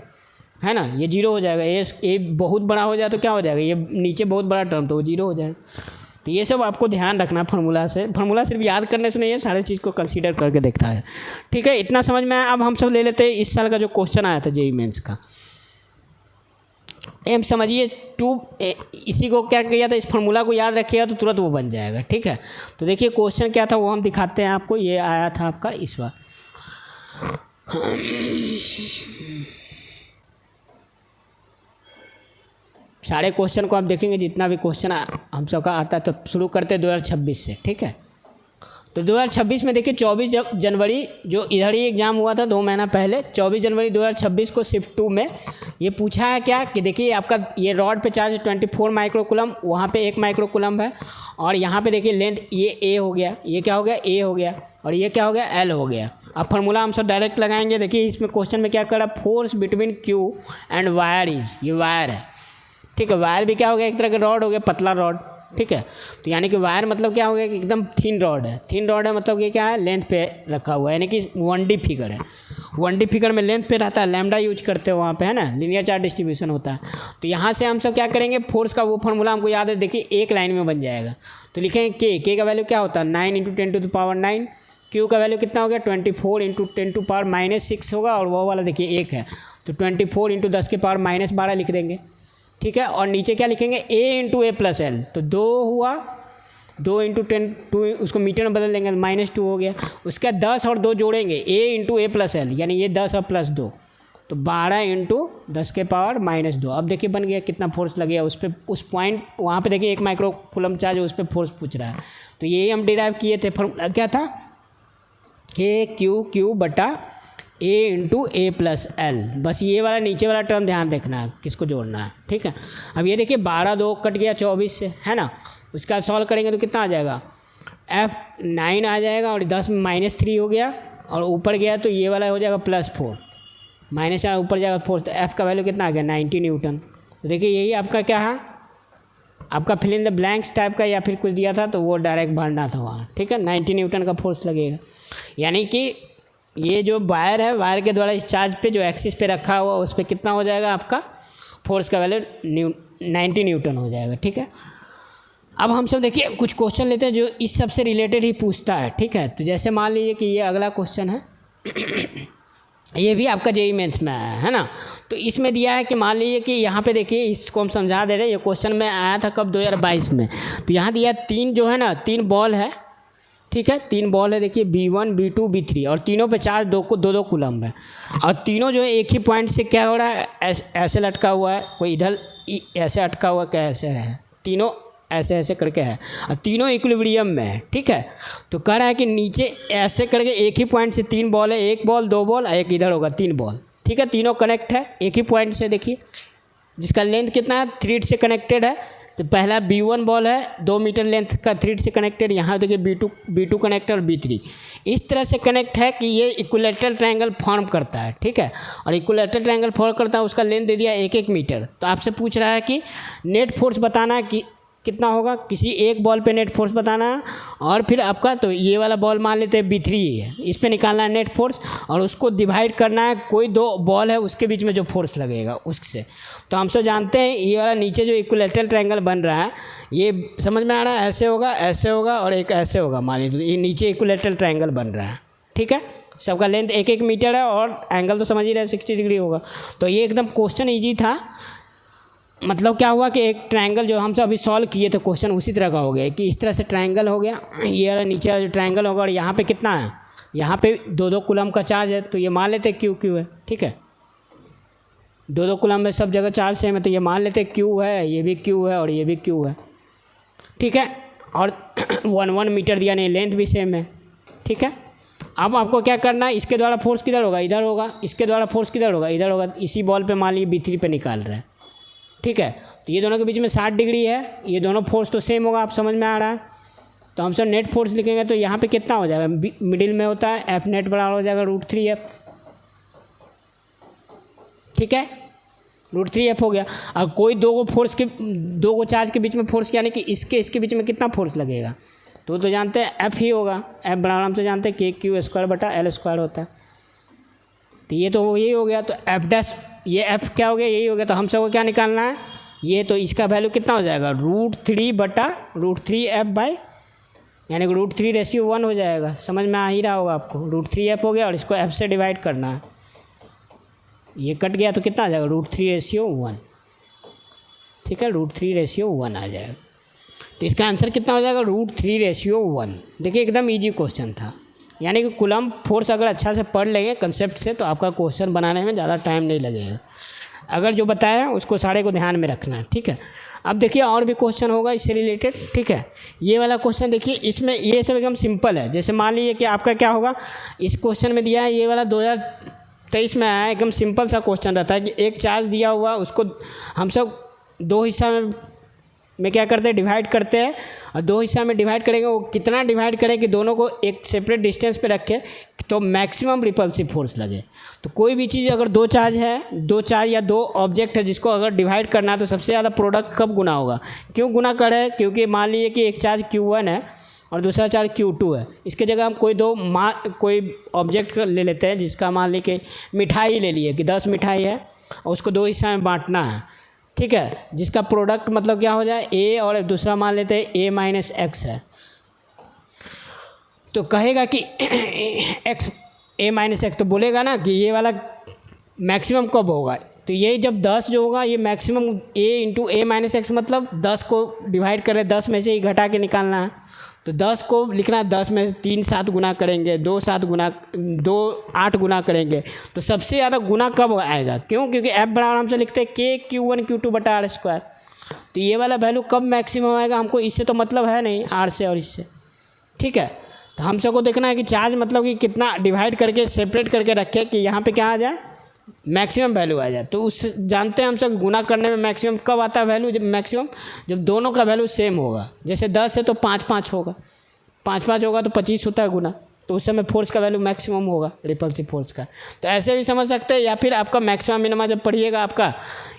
है ना, ये 0 हो जाएगा। A बहुत बड़ा हो जाए तो क्या हो जाएगा, ये नीचे बहुत बड़ा टर्म तो वो 0 हो जाएगा। तो ये सब आपको ध्यान रखना फार्मूला से। फार्मूला सिर्फ याद करने से नहीं है, सारे चीज़ को कंसीडर करके देखता है, ठीक है। इतना समझ में आया। अब हम सब ले लेते हैं इस साल का जो क्वेश्चन आया था JEE मेंस का। एम समझिए 2, इसी को क्या किया था, इस फार्मूला को याद रखिएगा तो तुरंत वो बन जाएगा, ठीक है। तो देखिए क्वेश्चन क्या था वो हम दिखाते हैं आपको। ये आया था आपका इस बार, सारे क्वेश्चन को आप देखेंगे, जितना भी क्वेश्चन हम सबका आता है। तो शुरू करते हैं 2026 से, ठीक है। तो 2026 में देखिए 24 जनवरी जो इधर ही एग्ज़ाम हुआ था 2 महीना पहले, 24 जनवरी 2026 को शिफ्ट 2 में ये पूछा है क्या कि देखिए आपका ये रॉड पे चार्ज 24 माइक्रोकूलम, वहाँ पे 1 माइक्रोकूलम है, और यहाँ पे देखिए लेंथ ये A हो गया, ये क्या हो गया, A हो गया, और ये क्या हो गया, L हो गया। अब फार्मूला हम सब डायरेक्ट लगाएंगे। देखिए इसमें क्वेश्चन में क्या कर रहा है, force between Q and wire is, ये वायर है, ठीक है। वायर भी क्या हो गया, एक तरह का रॉड हो गया, पतला रॉड, ठीक है। तो यानी कि वायर मतलब क्या हो गया कि एकदम थिन रॉड है। थिन रॉड है मतलब कि क्या है, लेंथ पे रखा हुआ है, यानी कि 1D फिगर है। 1D फिगर में लेंथ पे रहता है, लैम्डा यूज करते हैं वहाँ पे, है ना, लीनियर चार्ज डिस्ट्रीब्यूशन होता है। तो यहाँ से हम सब क्या करेंगे, फोर्स का वो फार्मूला हमको याद है, देखिए एक लाइन में बन जाएगा। तो लिखेंगे K का वैल्यू क्या होता है, 9 × 10⁻⁹। Q का वैल्यू कितना हो गया, 24 × 10⁻⁻6 होगा, और वो वाला देखिए 1 है, तो 24 × 10⁻12 लिख देंगे, ठीक है। और नीचे क्या लिखेंगे, A × A+L, तो 2 हुआ, 2 × 10, 2 उसको मीटर में बदल देंगे, -2 हो गया। उसके 10 और 2 जोड़ेंगे, A × A+L, यानी ये 10 और +2, तो 12 × 10⁻−2। अब देखिए बन गया, कितना फोर्स लगेगा उस पर, उस पॉइंट वहाँ पे देखिए 1 माइक्रोकूलम चार्ज है, उस पर फोर्स पूछ रहा है। तो यही हम डिराइव किए थे, क्या था, KQ/A × A+L। बस ये वाला नीचे वाला टर्म ध्यान देखना है, किसको जोड़ना है, ठीक है। अब ये देखिए 12 2 कट गया 24 से, है ना। उसका सॉल्व करेंगे तो कितना आ जाएगा, F9 आ जाएगा, और 10 में -3 हो गया, और ऊपर गया तो ये वाला हो जाएगा +4, -4 ऊपर जाएगा 4, तो F का वैल्यू कितना आ गया, 90 न्यूटन। तो देखिए यही आपका क्या है, आपका fill in the blanks type का या फिर कुछ दिया था तो वो डायरेक्ट भरना था वहाँ, ठीक है। 90 न्यूटन का फोर्स लगेगा, यानी कि ये जो वायर है, वायर के द्वारा इस चार्ज पे जो एक्सिस पे रखा हुआ उस पर कितना हो जाएगा, आपका फोर्स का वैल्यू 90 न्यूटन हो जाएगा, ठीक है। अब हम सब देखिए कुछ क्वेश्चन लेते हैं जो इस सब से रिलेटेड ही पूछता है, ठीक है। तो जैसे मान लीजिए कि ये अगला क्वेश्चन है ये भी आपका JEE मेंस में आया है ना। तो इसमें दिया है कि मान लीजिए कि यहाँ पे देखिए, इसको हम समझा दे रहे हैं। ये क्वेश्चन में आया था कब, 2022 में। तो यहाँ दिया 3 जो है ना, 3 बॉल है, ठीक है। 3 बॉल है, देखिए B1 B2 B3, और तीनों पे चार्ज 2 कूलम है, और तीनों जो है एक ही पॉइंट से क्या हो रहा है, ऐसे लटका हुआ है, कोई इधर ऐसे अटका हुआ, कैसे है, तीनों ऐसे ऐसे करके है, और तीनों इक्विलिब्रियम में है, ठीक है। तो कह रहा है कि नीचे ऐसे करके एक ही पॉइंट से 3 बॉल है, 1 बॉल 2 बॉल, एक इधर होगा 3 बॉल, ठीक है। तीनों कनेक्ट है एक ही पॉइंट से, देखिए जिसका लेंथ कितना है, थ्रेड से कनेक्टेड है। तो पहला B1 बॉल है 2 मीटर लेंथ का, थ्रेड से कनेक्टेड। यहाँ देखिए B2 कनेक्ट है, और B3 इस तरह से कनेक्ट है कि ये इक्विलेटरल ट्रायंगल फॉर्म करता है, ठीक है। और इक्विलेटरल ट्रायंगल फॉर्म करता है, उसका लेंथ दे दिया 1-1 मीटर। तो आपसे पूछ रहा है कि नेट फोर्स बताना कि कितना होगा, किसी एक बॉल पे नेट फोर्स बताना है, और फिर आपका तो ये वाला बॉल मान लेते हैं B3 है, इस पे निकालना है नेट फोर्स, और उसको डिवाइड करना है कोई दो बॉल है उसके बीच में जो फोर्स लगेगा उससे। तो हम सब जानते हैं ये वाला नीचे जो इक्विलैटरल ट्रायंगल बन रहा है, ये समझ में आ रहा है, ऐसे होगा और एक ऐसे होगा, मान लीजिए ये नीचे इक्विलैटरल ट्रायंगल बन रहा है, ठीक है। सबका लेंथ 1-1 मीटर है और एंगल तो समझ ही रहे 60 डिग्री होगा। तो ये एकदम क्वेश्चन ईजी था। मतलब क्या हुआ कि एक ट्रायंगल जो हम सब अभी सॉल्व किए थे क्वेश्चन उसी तरह का हो गया कि इस तरह से ट्रायंगल हो गया, ये वाला नीचे वाला जो ट्रायंगल होगा, और यहाँ पे कितना है, यहाँ पे 2-2 कूलम का चार्ज है, तो ये मान लेते हैं क्यू है, ठीक है। 2-2 कूलम में सब जगह चार्ज सेम है, तो ये मान लेते हैं क्यू है, ये भी क्यू है और ये भी क्यू है, ठीक है। और 1-1 मीटर दिया, नहीं लेंथ भी सेम है, ठीक है। अब आपको क्या करना है, इसके द्वारा फोर्स किधर होगा, इधर होगा, इसके द्वारा फोर्स किधर होगा, इधर होगा। इसी बॉल पे मान लीजिए B3 पे निकाल रहे हैं, ठीक है। तो ये दोनों के बीच में 60 डिग्री है, ये दोनों फोर्स तो सेम होगा, आप समझ में आ रहा है। तो हम सब नेट फोर्स लिखेंगे तो यहाँ पे कितना हो जाएगा, मिडिल में होता है F नेट बराबर हो जाएगा √3F, ठीक है। √3F हो गया। और कोई दो को चार्ज के बीच में फोर्स, यानी कि इसके बीच में कितना फोर्स लगेगा, तो जानते हैं F ही होगा। F बराबर हम तो जानते हैं KQ²/L² होता है। तो ये तो यही हो गया। तो F', ये F क्या हो गया, यही हो गया। तो हम सबको क्या निकालना है, ये तो इसका वैल्यू कितना हो जाएगा, √3/√3F यानी कि √3:1 हो जाएगा। समझ में आ ही रहा होगा आपको, √3F हो गया और इसको F से डिवाइड करना है, ये कट गया तो कितना आ जाएगा, √3:1, ठीक है, √3:1 आ जाएगा। तो इसका आंसर कितना हो जाएगा, √3:1। देखिए एकदम ईजी क्वेश्चन था। यानी कि कूलम फोर्स अगर अच्छा से पढ़ लेंगे कंसेप्ट से तो आपका क्वेश्चन बनाने में ज़्यादा टाइम नहीं लगेगा। अगर जो बताया है उसको सारे को ध्यान में रखना है, ठीक है। अब देखिए और भी क्वेश्चन होगा इससे रिलेटेड, ठीक है। ये वाला क्वेश्चन देखिए, इसमें ये सब एकदम सिंपल है। जैसे मान लीजिए कि आपका क्या होगा, इस क्वेश्चन में दिया है, ये वाला 2023 में आया, एकदम सिंपल सा क्वेश्चन रहता है कि एक चार्ज दिया हुआ, उसको हम सब 2 हिस्सा में क्या करते हैं, डिवाइड करते हैं। और 2 हिस्सा में डिवाइड करेंगे, वो कितना डिवाइड करें कि दोनों को एक सेपरेट डिस्टेंस पे रखें तो मैक्सिमम रिपल्सिव फोर्स लगे। तो कोई भी चीज़ अगर 2 चार्ज है, 2 चार्ज या 2 ऑब्जेक्ट है जिसको अगर डिवाइड करना है तो सबसे ज़्यादा प्रोडक्ट कब गुना होगा, क्यों गुना करें, क्योंकि मान लीजिए कि एक चार्ज Q1 है और दूसरा चार्ज Q2 है। इसके जगह हम कोई ऑब्जेक्ट ले लेते हैं जिसका मान लीजिए कि मिठाई ले लिए कि 10 मिठाई है और उसको 2 हिस्सा में बांटना है, ठीक है, जिसका प्रोडक्ट मतलब क्या हो जाए A, और दूसरा मान लेते हैं A-X है। तो कहेगा कि A-X तो बोलेगा ना कि ये वाला मैक्सिमम कब होगा। तो ये जब 10 जो होगा ये मैक्सिमम A × A-X मतलब 10 को डिवाइड करें, 10 में से ही घटा के निकालना है। तो 10 को लिखना है, 10 में 3 7 गुना करेंगे, 2 8 गुना करेंगे। तो सबसे ज़्यादा गुना कब आएगा, क्यों, क्योंकि F बराबर हमसे लिखते हैं KQ1Q2/R²। तो ये वाला वैल्यू कब मैक्सिमम आएगा, हमको इससे तो मतलब है नहीं, R से और इससे, ठीक है। तो हम सबको देखना है कि चार्ज मतलब कि कितना डिवाइड करके सेपरेट करके रखे कि यहाँ पे क्या आ जाए, मैक्सिमम वैल्यू आ जाए। तो उस जानते हैं हम सब गुना करने में मैक्सिमम कब आता है वैल्यू, जब मैक्सिमम जब दोनों का वैल्यू सेम होगा। जैसे 10 है तो 5-5 होगा, 5-5 होगा तो 25 होता है गुना, तो उस समय फोर्स का वैल्यू मैक्सिमम होगा, रिपल्सिव फोर्स का। तो ऐसे भी समझ सकते हैं, या फिर आपका मैक्सिमम मिनिमम जब पढ़िएगा आपका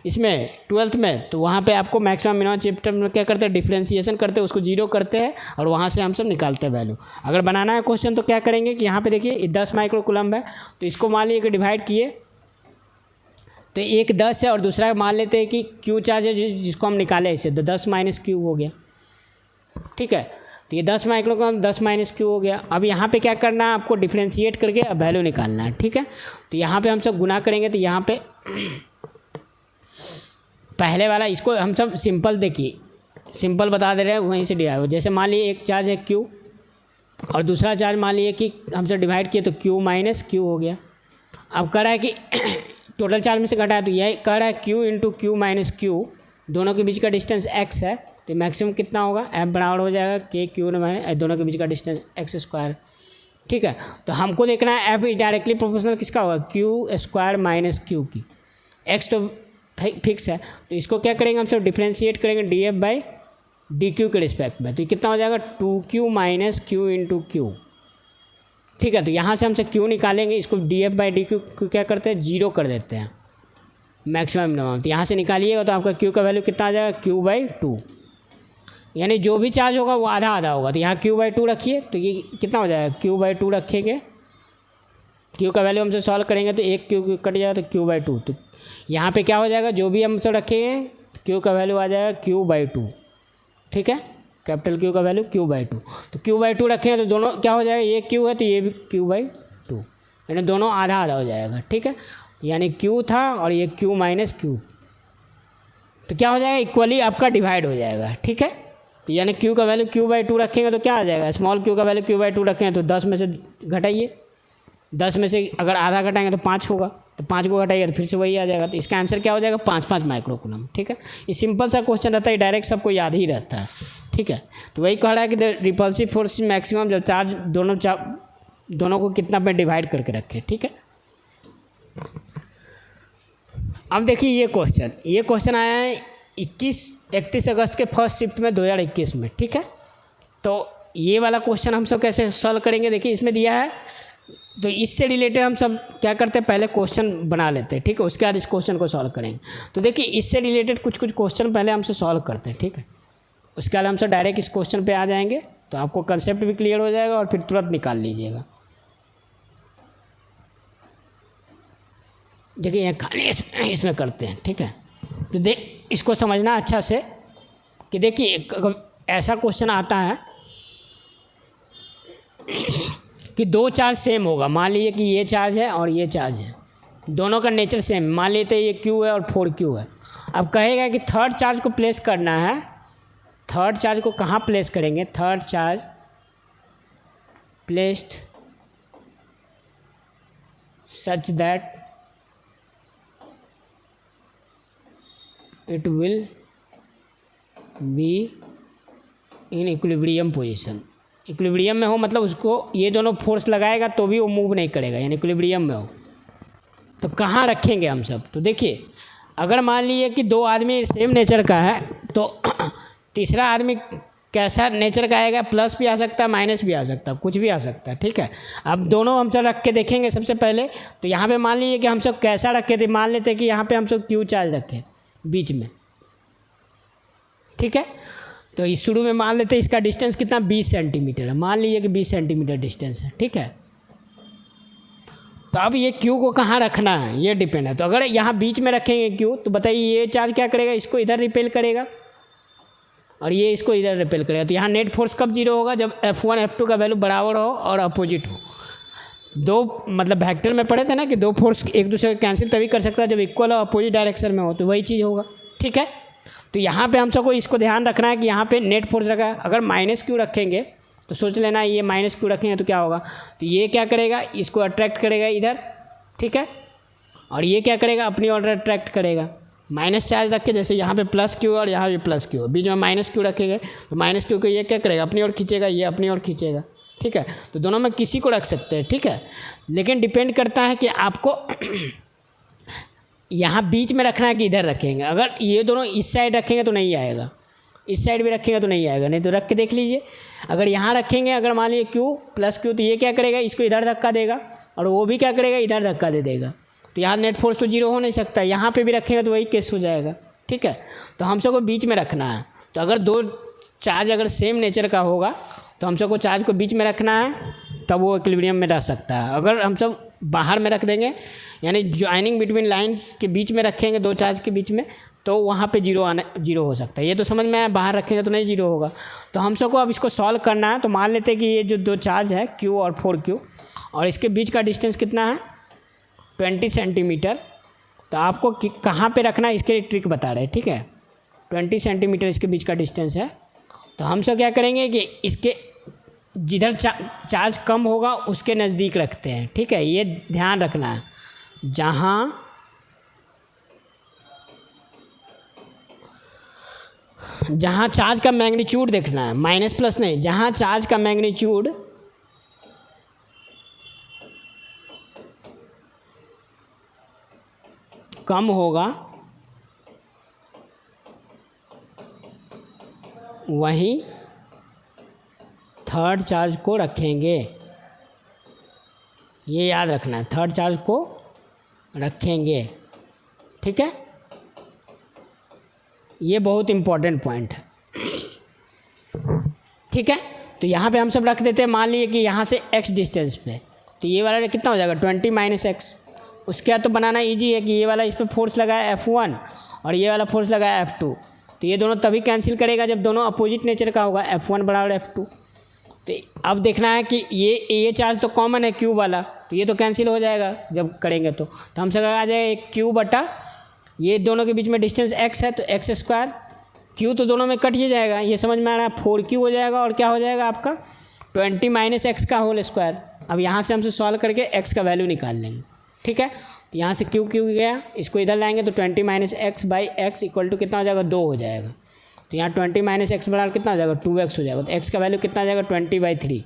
इसमें 12th में, तो वहाँ पे आपको मैक्सिमम मिनिमम चैप्टर में क्या करते हैं, डिफ्रेंशिएशन करते हैं, उसको 0 करते हैं और वहाँ से हम सब निकालते हैं वैल्यू। अगर बनाना है क्वेश्चन तो क्या करेंगे कि यहाँ पे देखिए 10 माइक्रो कूलम है, तो इसको मान लीजिए कि डिवाइड किए तो एक 10 है और दूसरा मान लेते हैं कि Q चार्ज है जिसको हम निकाले इसे, तो 10 - Q हो गया, ठीक है। तो ये 10 माइक्रो कूलम 10 - Q हो गया। अब यहाँ पे क्या करना है, आपको डिफ्रेंशिएट करके अब वैल्यू निकालना है, ठीक है। तो यहाँ पे हम सब गुना करेंगे, तो यहाँ पे पहले वाला इसको हम सब सिंपल देखिए, सिंपल बता दे रहे हैं, वहीं से डिवाइड। जैसे मान लीजिए एक चार्ज है Q और दूसरा चार्ज मान लीजिए कि हम सब डिवाइड किए तो Q - Q हो गया। अब कह रहा है कि टोटल चार्ज में से घटा है, तो यही कह रहा है Q × Q - Q, दोनों के बीच का डिस्टेंस x है, तो मैक्सिमम कितना होगा, F बराबर हो जाएगा KQ दोनों के बीच का डिस्टेंस x², ठीक है। तो हमको देखना है F डायरेक्टली प्रोपोर्शनल किसका होगा, Q² - Q की। x तो फिक्स है, तो इसको क्या करेंगे हम सब डिफ्रेंशिएट करेंगे dF/dQ के रिस्पेक्ट में। तो ये कितना हो जाएगा 2Q - Q × Q, ठीक है। तो यहाँ से हमसे Q निकालेंगे, इसको dF/dQ को क्या करते हैं, 0 कर देते हैं, मैक्सिमम मिनिमम। तो यहाँ से निकालिएगा तो आपका Q का वैल्यू कितना आ जाएगा, Q/2। यानी जो भी चार्ज होगा वो आधा आधा होगा। तो यहाँ Q/2 रखिए, तो ये कितना हो जाएगा, Q/2 रखेंगे, Q का वैल्यू हमसे सॉल्व करेंगे तो एक Q कट जाएगा तो Q/2। तो यहाँ पे क्या हो जाएगा, जो भी हम सब रखेंगे Q का वैल्यू आ जाएगा Q/2, ठीक है, कैपिटल Q का वैल्यू Q/2। तो Q/2 रखेंगे तो दोनों क्या हो जाएगा, ये Q है तो ये भी Q/2, यानी दोनों आधा आधा हो जाएगा, ठीक है। यानी Q था और ये Q माइनस Q, तो क्या हो जाएगा, इक्वली आपका डिवाइड हो जाएगा, ठीक है। तो यानी Q का वैल्यू Q/2 रखेंगे तो क्या आ जाएगा, स्मॉल Q का वैल्यू Q/2 रखेंगे तो 10 में से घटाइए, 10 में से अगर आधा घटाएंगे तो 5 होगा, तो 5 को घटाइए तो फिर से वही आ जाएगा। तो इसका आंसर क्या हो जाएगा, 5 माइक्रो कूलम, ठीक है। ये सिंपल सा क्वेश्चन रहता है, डायरेक्ट सबको याद ही रहता है, ठीक है। तो वही कह रहा है कि द रिपल्सिव फोर्स मैक्सिमम जब चार्ज दोनों को कितना पे डिवाइड करके रखे, ठीक है। अब देखिए ये क्वेश्चन आया है 31 अगस्त के फर्स्ट शिफ्ट में 2021 में, ठीक है। तो ये वाला क्वेश्चन हम सब कैसे सॉल्व करेंगे, देखिए इसमें दिया है, तो इससे रिलेटेड हम सब क्या करते हैं, पहले क्वेश्चन बना लेते हैं, ठीक है, उसके बाद इस क्वेश्चन को सॉल्व करेंगे। तो देखिए इससे रिलेटेड कुछ क्वेश्चन पहले हमसे सॉल्व करते हैं, ठीक है, उसके बाद हम सब डायरेक्ट इस क्वेश्चन पे आ जाएंगे, तो आपको कंसेप्ट भी क्लियर हो जाएगा और फिर तुरंत निकाल लीजिएगा। देखिए यहाँ खाली इसमें करते हैं, ठीक है। तो इसको समझना अच्छा से कि देखिए अगर ऐसा क्वेश्चन आता है कि दो चार्ज सेम होगा, मान लीजिए कि ये चार्ज है और ये चार्ज है, दोनों का नेचर सेम, मान लेते हैं ये Q है और 4Q है। अब कहेगा कि थर्ड चार्ज को प्लेस करना है, थर्ड चार्ज को कहाँ प्लेस करेंगे, third charge placed such that it will be in equilibrium position. Equilibrium में हो मतलब उसको ये दोनों फोर्स लगाएगा तो भी वो मूव नहीं करेगा, यानी इक्विलिब्रियम में हो। तो कहाँ रखेंगे हम सब, तो देखिए अगर मान लीजिए कि दो आदमी सेम नेचर का है तो तीसरा आदमी कैसा नेचर का आएगा, प्लस भी आ सकता है माइनस भी आ सकता है, कुछ भी आ सकता है, ठीक है। अब दोनों हम सब रख के देखेंगे सबसे पहले। तो यहाँ पे मान लीजिए कि हम सब कैसा रखे थे, मान लेते कि यहाँ पे हम सब Q चार्ज रखें बीच में, ठीक है। तो इस शुरू में मान लेते इसका डिस्टेंस कितना 20 सेंटीमीटर है, मान लीजिए कि 20 सेंटीमीटर डिस्टेंस है, ठीक है। तो अब ये Q को कहाँ रखना है ये डिपेंड है। तो अगर यहाँ बीच में रखेंगे Q तो बताइए ये चार्ज क्या करेगा, इसको इधर रिपेल करेगा और ये इसको इधर रिपेल करेगा। तो यहाँ नेट फोर्स कब जीरो होगा, जब F1 F2 का वैल्यू बराबर हो और अपोजिट हो। दो मतलब वेक्टर में पढ़े थे ना कि दो फोर्स एक दूसरे को कैंसिल तभी कर सकता है जब इक्वल और अपोजिट डायरेक्शन में हो, तो वही चीज़ होगा, ठीक है। तो यहाँ पे हम सबको इसको ध्यान रखना है कि यहाँ पे नेट फोर्स रखा है। अगर -Q रखेंगे तो सोच लेना ये -Q रखेंगे तो क्या होगा, तो ये क्या करेगा, इसको अट्रैक्ट करेगा इधर, ठीक है, और ये क्या करेगा, अपनी ओर अट्रैक्ट करेगा। माइनस चार्ज रख के जैसे यहाँ पे +Q और यहाँ पे +Q, बीच में -Q रखेंगे तो -Q को ये क्या करेगा, अपनी ओर खींचेगा, ये अपनी ओर खींचेगा, ठीक है। तो दोनों में किसी को रख सकते हैं, ठीक है, लेकिन डिपेंड करता है कि आपको यहाँ बीच में रखना है कि इधर रखेंगे। अगर ये दोनों इस साइड रखेंगे तो नहीं आएगा, इस साइड भी रखेंगे तो नहीं आएगा, नहीं तो रख के देख लीजिए। अगर यहाँ रखेंगे, अगर मान लीजिए Q+Q, तो ये क्या करेगा, इसको इधर धक्का देगा और वो भी क्या करेगा, इधर धक्का दे देगा। तो यहाँ नेट फोर्स तो जीरो हो नहीं सकता, यहाँ पे भी रखेंगे तो वही केस हो जाएगा, ठीक है। तो हम सबको बीच में रखना है। तो अगर दो चार्ज अगर सेम नेचर का होगा तो हम सबको चार्ज को बीच में रखना है, तब वो इक्विलिब्रियम में रह सकता है। अगर हम सब बाहर में रख देंगे, यानी ज्वाइनिंग बिटवीन लाइंस के बीच में रखेंगे दो चार्ज के बीच में, तो वहाँ पे जीरो हो सकता है। ये तो समझ में आया, बाहर रखेंगे तो नहीं जीरो होगा। तो हम सबको अब इसको सॉल्व करना है। तो मान लेते हैं कि ये जो दो चार्ज है Q और 4Q और इसके बीच का डिस्टेंस कितना है 20 सेंटीमीटर। तो आपको कहाँ पे रखना है इसके लिए ट्रिक बता रहे हैं, ठीक है। 20 सेंटीमीटर इसके बीच का डिस्टेंस है। तो हम सब क्या करेंगे कि इसके जिधर चार्ज कम होगा उसके नज़दीक रखते हैं, ठीक है। ये ध्यान रखना है, जहाँ चार्ज का मैग्नीट्यूड देखना है, माइनस प्लस नहीं, जहाँ चार्ज का मैग्नीट्यूड कम होगा वहीं थर्ड चार्ज को रखेंगे। ये याद रखना है, थर्ड चार्ज को रखेंगे, ठीक है। ये बहुत इम्पोर्टेंट पॉइंट है। ठीक है। तो यहाँ पे हम सब रख देते हैं, मान लीजिए कि यहाँ से x डिस्टेंस पे, तो ये वाला कितना हो जाएगा 20 माइनस एक्स। उसके बाद तो बनाना ईजी है कि ये वाला इस पर फोर्स लगाया F1 और ये वाला फोर्स लगाया F2, तो ये दोनों तभी कैंसिल करेगा जब दोनों अपोजिट नेचर का होगा, F1 बराबर F2। तो अब देखना है कि ये चार्ज तो कॉमन है क्यू वाला, तो ये तो कैंसिल हो जाएगा जब करेंगे तो हमसे आ जाएगा एक क्यू बटा ये दोनों के बीच में डिस्टेंस x है तो एक्स स्क्वायर, क्यू तो दोनों में कट ही जाएगा, ये समझ में आ रहा है। 4q हो जाएगा और क्या हो जाएगा आपका 20 माइनस एक्स का होल स्क्वायर। अब यहाँ से हमसे सॉल्व करके x का वैल्यू निकाल लेंगे, ठीक है। तो यहाँ से क्यू गया, इसको इधर लाएंगे तो 20 minus x by x equal to कितना हो जाएगा 2 हो जाएगा। तो यहाँ 20 माइनस एक्स बराबर कितना हो जाएगा 2x हो जाएगा। तो x का वैल्यू कितना आ जाएगा 20/3,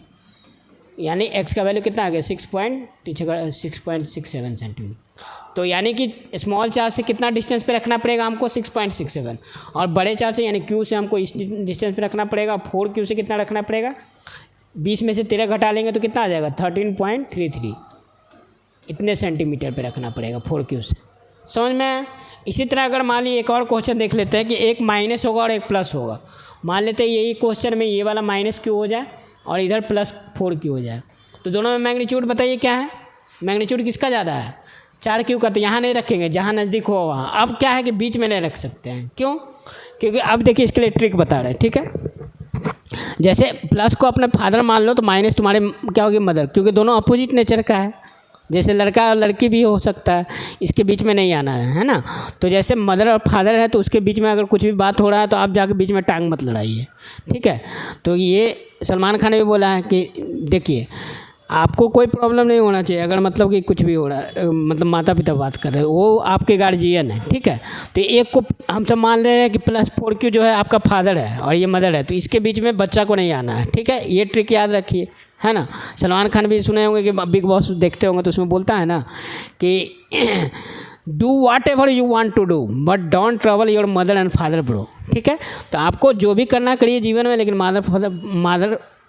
यानी x का वैल्यू कितना आ गया 6.67 सेंटीमीटर। तो यानी कि स्मॉल चार्ज से कितना डिस्टेंस पे रखना पड़ेगा हमको 6.67, और बड़े चार्ज से यानी q से हमको इस डिस्टेंस पे रखना पड़ेगा। 4q से कितना रखना पड़ेगा, 20 में से 13 घटा लेंगे तो कितना आ जाएगा 13.33, इतने सेंटीमीटर पे रखना पड़ेगा 4q से। समझ में? इसी तरह अगर मान लीजिए एक और क्वेश्चन देख लेते हैं कि एक माइनस होगा और एक प्लस होगा। मान लेते हैं यही क्वेश्चन में ये वाला -q हो जाए और इधर +4q हो जाए, तो दोनों में मैग्नीट्यूड बताइए क्या है, मैग्नीट्यूड किसका ज़्यादा है 4q का। तो यहाँ नहीं रखेंगे, जहाँ नज़दीक हो वहाँ। अब क्या है कि बीच में नहीं रख सकते हैं, क्यों? क्योंकि अब देखिए इसके लिए ट्रिक बता रहे हैं, ठीक है। जैसे प्लस को अपने फादर मान लो तो माइनस तुम्हारे क्या होगी मदर, क्योंकि दोनों अपोजिट नेचर का है। जैसे लड़का और लड़की भी हो सकता है, इसके बीच में नहीं आना है ना। तो जैसे मदर और फादर है तो उसके बीच में अगर कुछ भी बात हो रहा है तो आप जाके बीच में टांग मत लड़ाइए, ठीक है। तो ये सलमान खान ने भी बोला है कि देखिए आपको कोई प्रॉब्लम नहीं होना चाहिए अगर मतलब कि कुछ भी हो रहा है, मतलब माता पिता बात कर रहे हैं, वो आपके गार्जियन है, ठीक है। तो एक को हम सब मान रहे हैं कि +4q जो है आपका फादर है और ये मदर है, तो इसके बीच में बच्चा को नहीं आना है, ठीक है। ये ट्रिक याद रखिए, है ना। सलमान खान भी सुने होंगे कि बिग बॉस देखते होंगे तो उसमें बोलता है ना कि do whatever you want to do but don't trouble your mother and father bro, ठीक है। तो आपको जो भी करना करिए जीवन में, लेकिन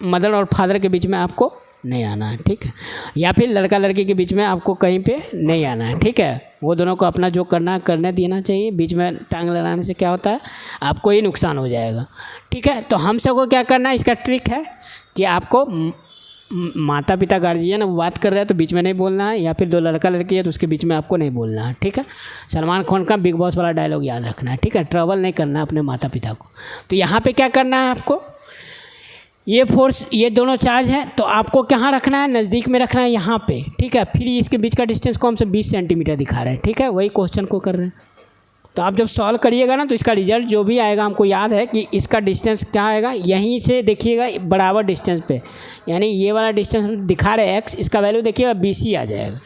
मदर और फादर के बीच में आपको नहीं आना है, ठीक है। या फिर लड़का लड़की के बीच में आपको कहीं पे नहीं आना है, ठीक है। वो दोनों को अपना जो करना करने देना चाहिए, बीच में टांग लड़ाने से क्या होता है आपको ही नुकसान हो जाएगा, ठीक है। तो हम सबको क्या करना है, इसका ट्रिक है कि आपको माता पिता गार्जियन बात कर रहे हैं तो बीच में नहीं बोलना है, या फिर दो लड़का लड़की है तो उसके बीच में आपको नहीं बोलना है, ठीक है। सलमान खान का बिग बॉस वाला डायलॉग याद रखना है, ठीक है। ट्रबल नहीं करना है अपने माता पिता को। तो यहाँ पे क्या करना है आपको, ये फोर्स ये दोनों चार्ज है तो आपको कहाँ रखना है, नज़दीक में रखना है यहाँ पे, ठीक है। फिर इसके बीच का डिस्टेंस को हमसे 20 सेंटीमीटर दिखा रहे हैं, ठीक है। वही क्वेश्चन को कर रहे हैं। तो आप जब सॉल्व करिएगा ना तो इसका रिजल्ट जो भी आएगा, हमको याद है कि इसका डिस्टेंस क्या आएगा, यहीं से देखिएगा बराबर डिस्टेंस पे, यानी ये वाला डिस्टेंस दिखा रहे x, इसका वैल्यू देखिएगा 20 ही आ जाएगा,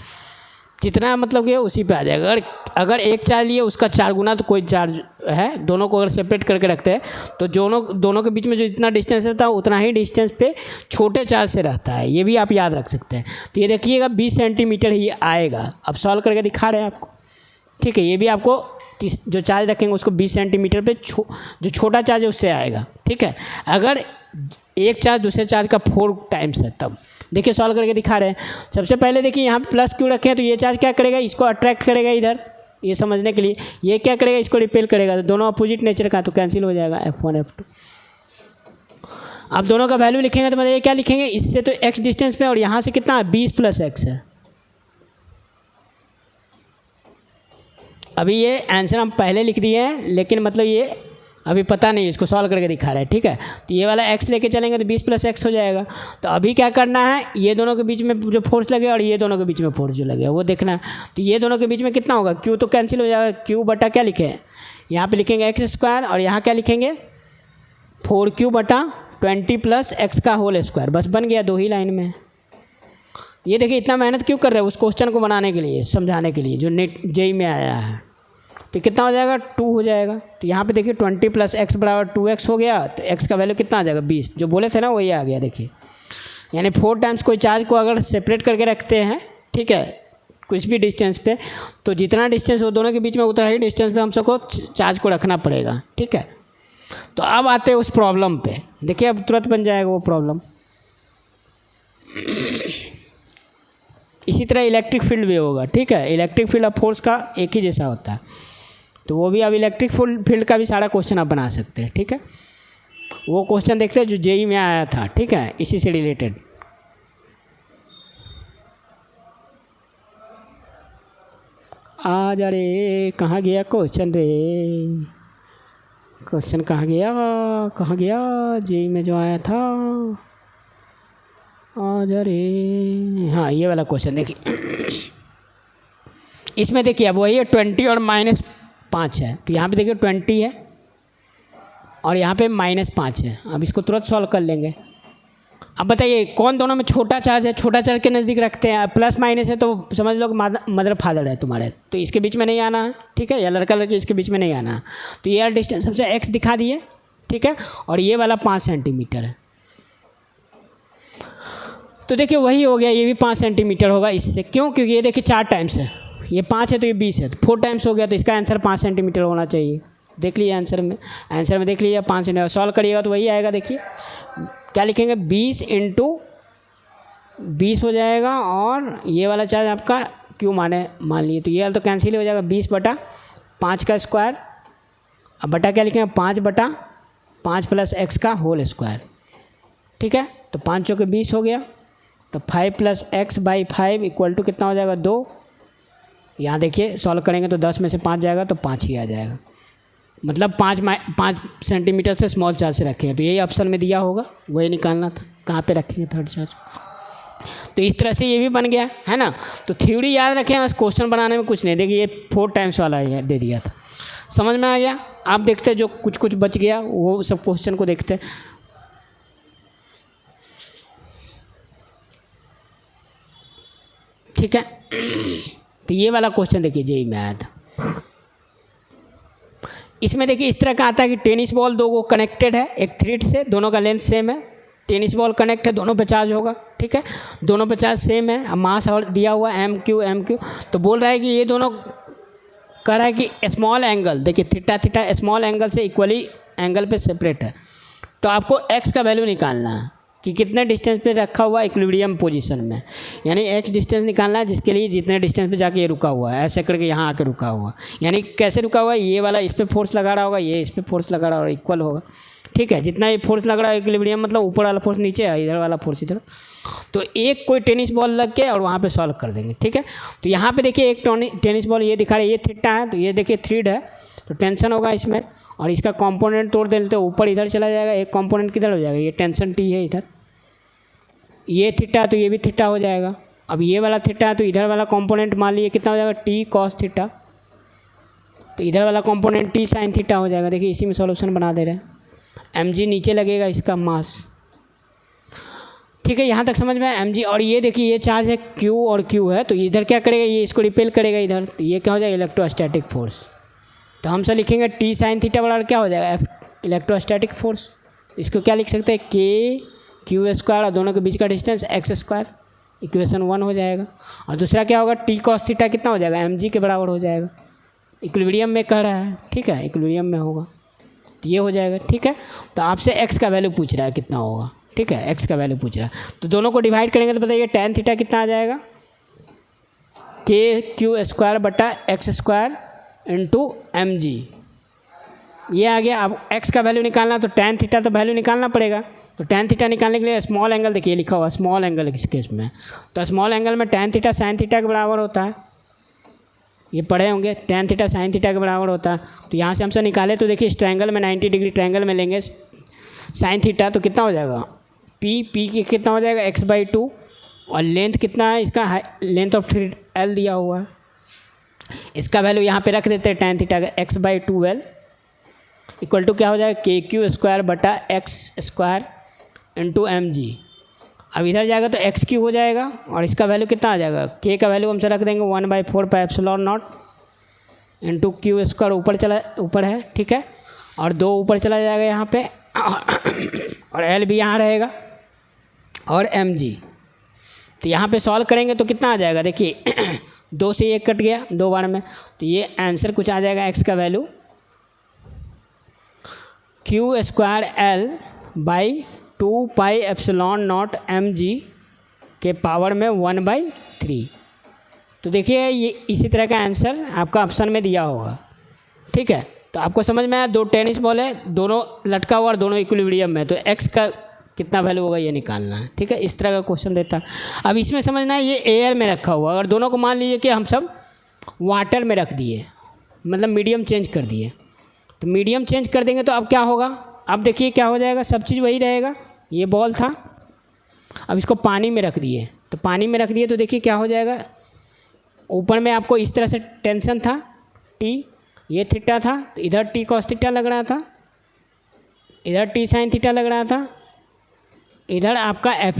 जितना मतलब कि उसी पे आ जाएगा। अगर एक चार्ज लिए उसका 4 गुना तो कोई चार्ज है, दोनों को अगर सेपरेट करके रखते हैं तो दोनों के बीच में जो इतना डिस्टेंस रहता है उतना ही डिस्टेंस पे छोटे चार्ज से रहता है, ये भी आप याद रख सकते हैं। तो ये देखिएगा 20 सेंटीमीटर ही आएगा। अब सॉल्व करके दिखा रहे हैं आपको, ठीक है। ये भी आपको जो चार्ज रखेंगे उसको 20 सेंटीमीटर पे जो छोटा चार्ज है उससे आएगा, ठीक है। अगर एक चार्ज दूसरे चार्ज का 4 टाइम्स है तब देखिए सॉल्व करके दिखा रहे हैं। सबसे पहले देखिए यहाँ पे +q रखे हैं तो ये चार्ज क्या करेगा, इसको अट्रैक्ट करेगा इधर, ये समझने के लिए। ये क्या करेगा, इसको रिपेल करेगा। तो दोनों अपोजिट नेचर का तो कैंसिल हो जाएगा F1 F2। अब दोनों का वैल्यू लिखेंगे तो मतलब ये क्या लिखेंगे, इससे तो x डिस्टेंस पे और यहाँ से कितना 20 + x है। अभी ये आंसर हम पहले लिख दिए हैं, लेकिन मतलब ये अभी पता नहीं, इसको सॉल्व करके दिखा रहा है, ठीक है। तो ये वाला x लेके चलेंगे तो 20 + x हो जाएगा। तो अभी क्या करना है, ये दोनों के बीच में जो फोर्स लगे और ये दोनों के बीच में फोर्स जो लगे वो देखना है। तो ये दोनों के बीच में कितना होगा, q तो कैंसिल हो जाएगा, q बटा क्या लिखे हैं, यहाँ पे लिखेंगे x² और यहाँ क्या लिखेंगे 4q बटा 20 + x का होल स्क्वायर। बस बन गया, 2 ही लाइन में। ये देखिए इतना मेहनत क्यों कर रहे हैं उस क्वेश्चन को बनाने के लिए, समझाने के लिए, जो नेट जेई में आया है। तो कितना हो जाएगा 2 हो जाएगा। तो यहाँ पे देखिए 20 + x बराबर 2x हो गया। तो x का वैल्यू कितना आ जाएगा 20, जो बोले थे ना वही आ गया। देखिए यानी 4 टाइम्स कोई चार्ज को अगर सेपरेट करके रखते हैं, ठीक है, कुछ भी डिस्टेंस पे, तो जितना डिस्टेंस वो दोनों के बीच में उतना ही डिस्टेंस पे हम सबको चार्ज को रखना पड़ेगा, ठीक है। तो अब आते हैं उस प्रॉब्लम पे। देखिए अब तुरंत बन जाएगा वो प्रॉब्लम। इसी तरह इलेक्ट्रिक फील्ड भी होगा, ठीक है। इलेक्ट्रिक फील्ड और फोर्स का एक ही जैसा होता है, तो वो भी अब इलेक्ट्रिक फील्ड का भी सारा क्वेश्चन आप बना सकते हैं, ठीक है। वो क्वेश्चन देखते हैं जो जेई में आया था, ठीक है, इसी से रिलेटेड। आ जा रे, कहाँ गया क्वेश्चन रे, क्वेश्चन कहाँ गया जेई में जो आया था, आ जा रे। हाँ, ये वाला क्वेश्चन देखिए, इसमें देखिए अब वही है 20 और -5 है, तो यहाँ पे देखिए 20 है और यहाँ पे -5 है। अब इसको तुरंत सॉल्व कर लेंगे। अब बताइए कौन दोनों में छोटा चार्ज है, छोटा चार्ज के नज़दीक रखते हैं, प्लस माइनस है तो समझ लो मदर फादर है तुम्हारे, तो इसके बीच में नहीं आना है, ठीक है, या लड़का लड़की इसके बीच में नहीं आना है। तो ये डिस्टेंस सबसे x दिखा दिए, ठीक है, और ये वाला 5 सेंटीमीटर है। तो देखिए वही हो गया, ये भी 5 सेंटीमीटर होगा इससे, क्यों, क्योंकि ये देखिए 4 टाइम्स है, ये 5 है तो ये 20 है, तो 4 टाइम्स हो गया, तो इसका आंसर 5 सेंटीमीटर होना चाहिए। देख लीजिए आंसर में देख लीजिए 5 सेंटीमीटर, सॉल्व करिएगा तो वही आएगा। देखिए क्या लिखेंगे, 20 × 20 हो जाएगा, और ये वाला चार्ज आपका क्यों मान लिए, तो ये वाला तो कैंसिल हो जाएगा, 20/5 का स्क्वायर, अब बटा क्या लिखेंगे, 5/5 + x का होल स्क्वायर, ठीक है, तो 5 चौके 20 हो गया, तो 5 + x/5 = कितना हो जाएगा, 2। यहाँ देखिए सॉल्व करेंगे तो 10 में से 5 जाएगा तो 5 ही आ जाएगा, मतलब 5 सेंटीमीटर से स्मॉल चार्ज से रखेंगे, तो यही ऑप्शन में दिया होगा, वही निकालना था, कहाँ पे रखेंगे थर्ड चार्ज। तो इस तरह से ये भी बन गया है ना। तो थ्योरी याद रखें, बस क्वेश्चन बनाने में कुछ नहीं। देखिए ये 4 टाइम्स वाला ये दे दिया था, समझ में आ गया। आप देखते जो कुछ बच गया वो सब क्वेश्चन को देखते। ठीक है, तो ये वाला क्वेश्चन देखिए जेईई में आया था। इसमें देखिए इस तरह का आता है कि टेनिस बॉल दो को कनेक्टेड है एक थ्रेड से, दोनों का लेंथ सेम है, टेनिस बॉल कनेक्ट है, दोनों पे चार्ज होगा, ठीक है, दोनों पे चार्ज सेम है, अब मास और दिया हुआ एम क्यू। तो बोल रहा है कि ये दोनों कह रहा है कि स्मॉल एंगल, देखिए थीटा स्मॉल एंगल से इक्वली एंगल पे सेपरेट है। तो आपको एक्स का वैल्यू निकालना है कि कितने डिस्टेंस पे रखा हुआ है इक्विलिब्रियम पोजीशन में, यानी एक्स डिस्टेंस निकालना है, जिसके लिए जितने डिस्टेंस पे जाके ये रुका हुआ है, ऐसे करके यहाँ आके रुका हुआ, यानी कैसे रुका हुआ है, ये वाला इस पर फोर्स लगा रहा होगा, ये इस पर फोर्स लगा रहा होगा, इक्वल होगा, ठीक है, जितना ये फोर्स लग रहा है इक्विलिब्रियम मतलब ऊपर वाला फोर्स नीचे है, इधर वाला फोर्स इधर। तो एक कोई टेनिस बॉल लग के और वहाँ पे सॉल्व कर देंगे, ठीक है। तो यहाँ पे देखिए एक टेनिस बॉल ये दिखा रहा है, ये थीटा है, तो ये देखिए थ्रेड है, तो टेंशन होगा इसमें, और इसका कंपोनेंट तोड़ देते ऊपर इधर चला जाएगा, एक कंपोनेंट किधर हो जाएगा, ये टेंशन टी है इधर, ये थीटा तो ये भी थीटा हो जाएगा। अब ये वाला थीटा है तो इधर वाला कंपोनेंट मान लीजिए कितना हो जाएगा, टी कॉस थीटा, तो इधर वाला कंपोनेंट टी साइन थीटा हो जाएगा। देखिए इसी में सॉल्यूशन बना दे रहे हैं, mg नीचे लगेगा इसका मास, ठीक है, यहाँ तक समझ में आया mg। और ये देखिए ये चार्ज है q और q है, तो इधर क्या करेगा, ये इसको रिपेल करेगा इधर, तो ये क्या हो जाएगा, इलेक्ट्रोस्टैटिक फोर्स। तो हम सब लिखेंगे टी साइन थीटा बराबर क्या हो जाएगा, एफ इलेक्ट्रोस्टैटिक फोर्स। इसको क्या लिख सकते हैं, k q² और दोनों के बीच का डिस्टेंस x², इक्वेशन 1 हो जाएगा। और दूसरा क्या होगा, टी कॉस थीटा कितना हो जाएगा, mg के बराबर हो जाएगा, इक्विलिब्रियम में कह रहा है, ठीक है, इक्विलिब्रियम में होगा, तो ये हो जाएगा, ठीक है। तो आपसे x का वैल्यू पूछ रहा है कितना होगा, ठीक है, x का वैल्यू पूछ रहा है, तो दोनों को डिवाइड करेंगे तो बताइए tan थीटा कितना आ जाएगा, kq²/x² इंटू mg, ये आ गया। अब x का वैल्यू निकालना तो tan थीटा तो वैल्यू निकालना पड़ेगा, तो tan थीटा निकालने के लिए स्मॉल एंगल देखिए लिखा हुआ स्मॉल एंगल इस केस में, तो स्मॉल एंगल में tan थीटा sin थीटा के बराबर होता है, ये पढ़े होंगे, tan थीटा sin थीटा के बराबर होता है। तो यहाँ से हमसे निकाले तो देखिए इस ट्रायंगल में 90 डिग्री ट्रायंगल में लेंगे sin थीटा, तो कितना हो जाएगा, p की कितना हो जाएगा x/2, और लेंथ कितना है इसका, लेंथ ऑफ थ्रेड l दिया हुआ है, इसका वैल्यू यहाँ पे रख देते हैं tan थीटा का x/2l इक्वल टू क्या हो जाएगा, kq²/x² इंटू mg। अब इधर जाएगा तो x³ हो जाएगा, और इसका वैल्यू कितना आ जाएगा, k का वैल्यू हमसे रख देंगे 1/4πε0 इंटू q² ऊपर है, ठीक है, और 2 ऊपर चला जाएगा यहाँ पे, और l भी यहाँ रहेगा, और mg। तो यहाँ पे सॉल्व करेंगे तो कितना आ जाएगा, देखिए 2 से 1 कट गया 2 बार में, तो ये आंसर कुछ आ जाएगा, x का वैल्यू q²L/2πε0 mg के पावर में 1/3। तो देखिए ये इसी तरह का आंसर आपका ऑप्शन में दिया होगा, ठीक है। तो आपको समझ में आया, 2 टेनिस बॉल है, दोनों लटका हुआ और दोनों इक्विलिब्रियम में, तो एक्स का कितना वैल्यू होगा ये निकालना है। ठीक है, इस तरह का क्वेश्चन देता है। अब इसमें समझना है ये एयर में रखा हुआ, अगर दोनों को मान लीजिए कि हम सब वाटर में रख दिए, मतलब मीडियम चेंज कर दिए, तो मीडियम चेंज कर देंगे तो अब क्या होगा, अब देखिए क्या हो जाएगा, सब चीज़ वही रहेगा। ये बॉल था, अब इसको पानी में रख दिए, तो पानी में रख दिए तो देखिए क्या हो जाएगा, ऊपर में आपको इस तरह से टेंशन था टी, ये थीटा था, तो इधर टी कॉस थीटा लग रहा था, इधर टी साइन थीटा लग रहा था, इधर आपका एफ